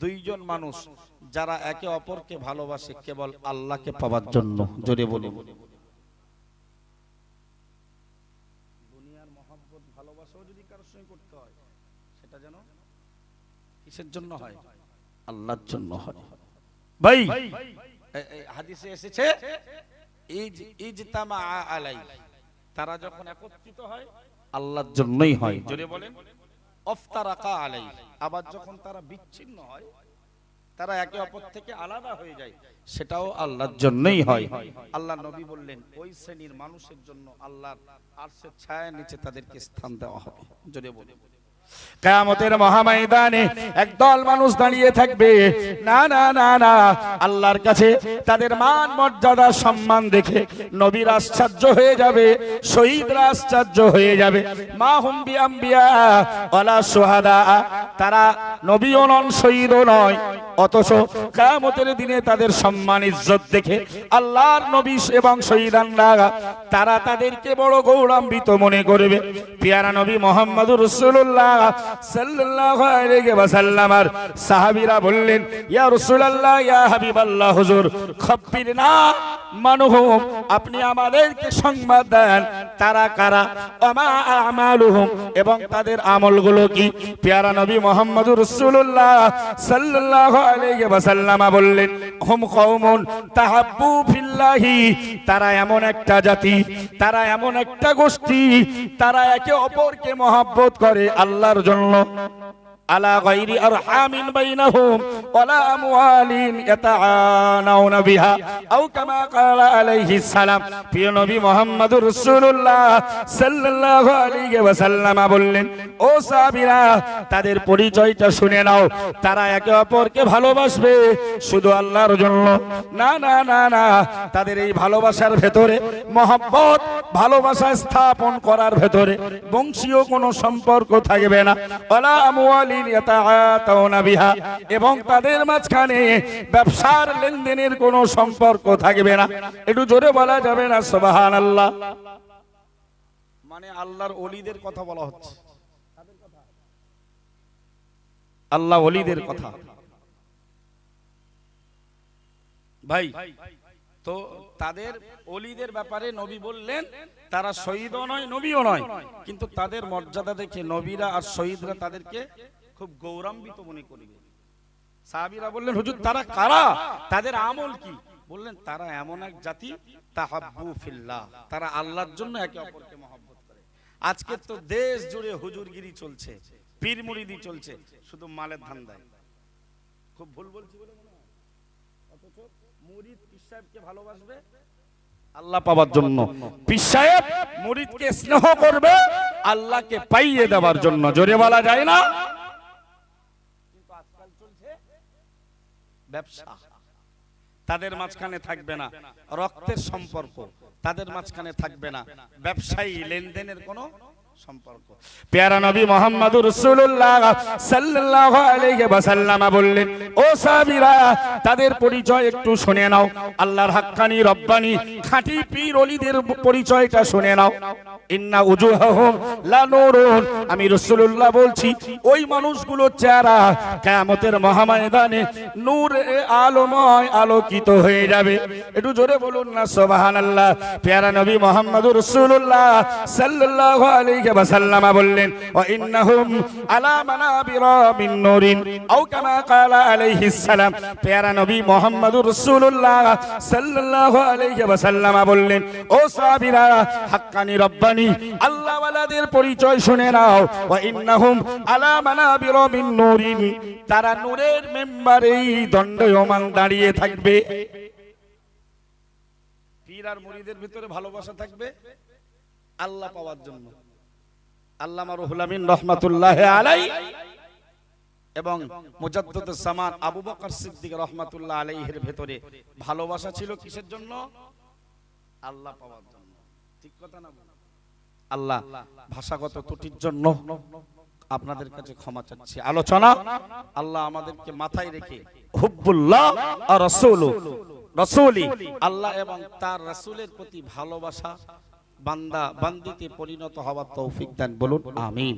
দুইজন মানুষ যারা একে অপরকে ভালোবাসে কেবল আল্লাহকে পাওয়ার জন্য। জোরে বলুন। দুনিয়ার মহব্বত ভালোবাসাও যদি কারোর সঙ্গে করতে হয়, সেটা যেন কিসের জন্য হয়? আল্লাহর জন্য হয়। ভাই হাদিসে এসেছে ইজতামা আলাই, তারা যখন একত্রিত হয় আল্লাহর জন্যই হয়। জোরে বলেন ইফতারাকা আলাই, আবার যখন তারা বিচ্ছিন্ন হয়, তারা একে অপর থেকে আলাদা হয়ে যায়, সেটাও আল্লাহর জন্যই হয়। আল্লাহ নবী বললেন ওই শ্রেণীর মানুষের জন্য আল্লাহর আরশের ছায়ার নিচে তাদেরকে স্থান দেওয়া হবে। জোরে বলেন কিয়ামতের মহাময়দানে একদল মানুষ দাঁড়িয়ে থাকবে, না না না না, আল্লাহর কাছে তাদের মান মর্যাদা সম্মান দেখে নবীরা আশ্চর্য হয়ে যাবে, শহীদরা আশ্চর্য হয়ে যাবে। মা হুম বিআম্বিয়া ওয়ালা শুহাদা, তারা নবীও নন শহীদও নয়, অথচ কিয়ামতের দিনে তাদের সম্মান ইজ্জত দেখে আল্লাহর নবী এবং শহীদানরা তারা তাদেরকে বড় গৌরবান্বিত মনে করবে। পেয়ারা নবী মুহাম্মদুর রাসূলুল্লাহ সাল্লাল্লাহু আলাইহি ওয়াসাল্লাম আর সাহাবীরা বললেন, ইয়া রাসূলুল্লাহ, ইয়া হাবিবাল্লাহ, হুজুর খব্বিরনা মানহুম, আপনি আমাদেরকে সংবাদ দেন তারা কারা, ওমা আমালুহুম, এবং তাদের আমলগুলো কি। পেয়ারা নবী মুহাম্মদুর রাসূলুল্লাহ সাল্লাল্লাহু আলাইহি ওয়াসাল্লাম বললেন, হুম কওমুন তাহাব্বু ফিল্লাহি, তারা এমন একটা জাতি, তারা এমন একটা গোষ্ঠী, তারা একে অপরকে মহব্বত করে আল্লাহর জন্য। আলা গায়রি আরহামিন বাইনাহুম ওয়ালা আমওয়ালিন ইয়াতাআনাউনা বিহা আও কামা ক্বালা আলাইহিস সালাম। প্রিয় নবী মুহাম্মদুর রাসূলুল্লাহ সাল্লাল্লাহু আলাইহি ওয়াসাল্লাম বললেন, ও সাহাবীরা, তাদের পরিচয়টা শুনে নাও, তারা একে অপরকে ভালোবাসবে শুধু আল্লাহর জন্য। না না না না, তাদের এই ভালোবাসার ভেতরে মহব্বত, ভালোবাসা স্থাপন করার ভেতরে বংশীয় কোনো সম্পর্ক থাকবে না। ওয়ালা আমওয়ালিন ইয়াতাআতাউনা বিহা, এবং তাদের মাঝখানে ব্যবসার লেনদেনের কোনো সম্পর্ক থাকবে না। একটু জোরে বলা যাবে না সুবহানাল্লাহ? মানে আল্লাহর ওলিদের কথা বলা হচ্ছে, আল্লাহ ওলিদের কথা। ভাই তো তাদের ওলিদের ব্যাপারে নবী বললেন তারা শহীদও নয় নবীও নয়, কিন্তু তাদের মর্যাদা দেখে নবীরা আর শহীদরা তাদেরকে খুব গৌরবান্বিত মনে করবে। সাহাবীরা বললেন, হুজুর তারা কারা, তাদের আমল কি? বললেন তারা এমন এক জাতি তাহাব্বু ফিল্লাহ, তারা আল্লাহর জন্য একে অপরকে মহব্বত করে। আজকে তো দেশ জুড়ে হুজুরগিরি চলছে, পীর মুরিদি চলছে, শুধু মালের ধান্দায়। খুব ভুল বলছি বলে মনে হয়? অথচ মুরিদ পীর সাহেবকে ভালোবাসবে আল্লাহ পাওয়ার জন্য, পীর সাহেব মুরিদকে স্নেহ করবে আল্লাহকে পাইয়ে দেওয়ার জন্য। জোরে বলা যায় না? কিন্তু আজকাল চলছে ব্যবসা, তাদের মাঝখানে থাকবে না রক্তের সম্পর্ক, তাদের মাঝখানে থাকবে না ব্যবসায়ী লেনদেনের কোনো সম্পর্ক। প্যারা নবী মুহাম্মদুর রাসূলুল্লাহ সাল্লাল্লাহু আলাইহি ওয়াসাল্লাম বললেন, ও সাহাবীরা, তাদের পরিচয় একটু শুনে নাও, আল্লাহর হাক্কানি রব্বানি খাঁটি পীর ওলিদের পরিচয়টা শুনে নাও। ইন্না উজুহাহুম লা নূরুন, আমি রাসূলুল্লাহ বলছি ওই মানুষগুলো চেহারা কিয়ামতের মহাময়দানে নূরে আলোময় আলোকিত হয়ে যাবে। একটু জোরে বলুন না সুবহানাল্লাহ? প্যারা নবী মুহাম্মদুর রাসূলুল্লাহ সাল্লাল্লাহু আলাইহি ওয়াসাল্লাম বললেন, ওয়া ইন্নাহুম আলা মানাবিরা মিন নূরিন আও কামা ক্বালা আলাইহিস সালাম। প্যারা নবী মুহাম্মদুর রাসূলুল্লাহ সাল্লাল্লাহু আলাইহি ওয়াসাল্লাম বললেন, ও সাহাবীরা, হাক্কানি রব্বানি আল্লাহ ওয়ালাদের পরিচয় শুনে নাও। ওয়া ইন্নাহুম আলা মানাবিরা মিন নূরিন, তারা নূরের মিম্বারেই দণ্ডায়মান দাঁড়িয়ে থাকবে। পীর আর মুরিদের ভিতরে ভালোবাসা থাকবে আল্লাহ পাওয়ার জন্য। আল্লামা রুহুল আমিন রাহমাতুল্লাহি আলাইহি এবং মুজাদ্দিদুস জামান আবু বকর সিদ্দিক রাহমাতুল্লাহ আলাইহির ভিতরে ভালোবাসা ছিল কিসের জন্য? আল্লাহ পাওয়ার জন্য। ঠিক কথা না? আল্লাহ ভাষাগত ত্রুটির জন্য আপনাদের কাছে ক্ষমা চাচ্ছি। আলোচনা আল্লাহ আমাদেরকে মাথায় রেখে হুব্বুল্লাহ আর রাসূলি, আল্লাহ এবং তার রাসূলের প্রতি ভালোবাসা বান্দা বান্দিতে পরিণত হওয়ার তৌফিক দেন। বলুন আমিন।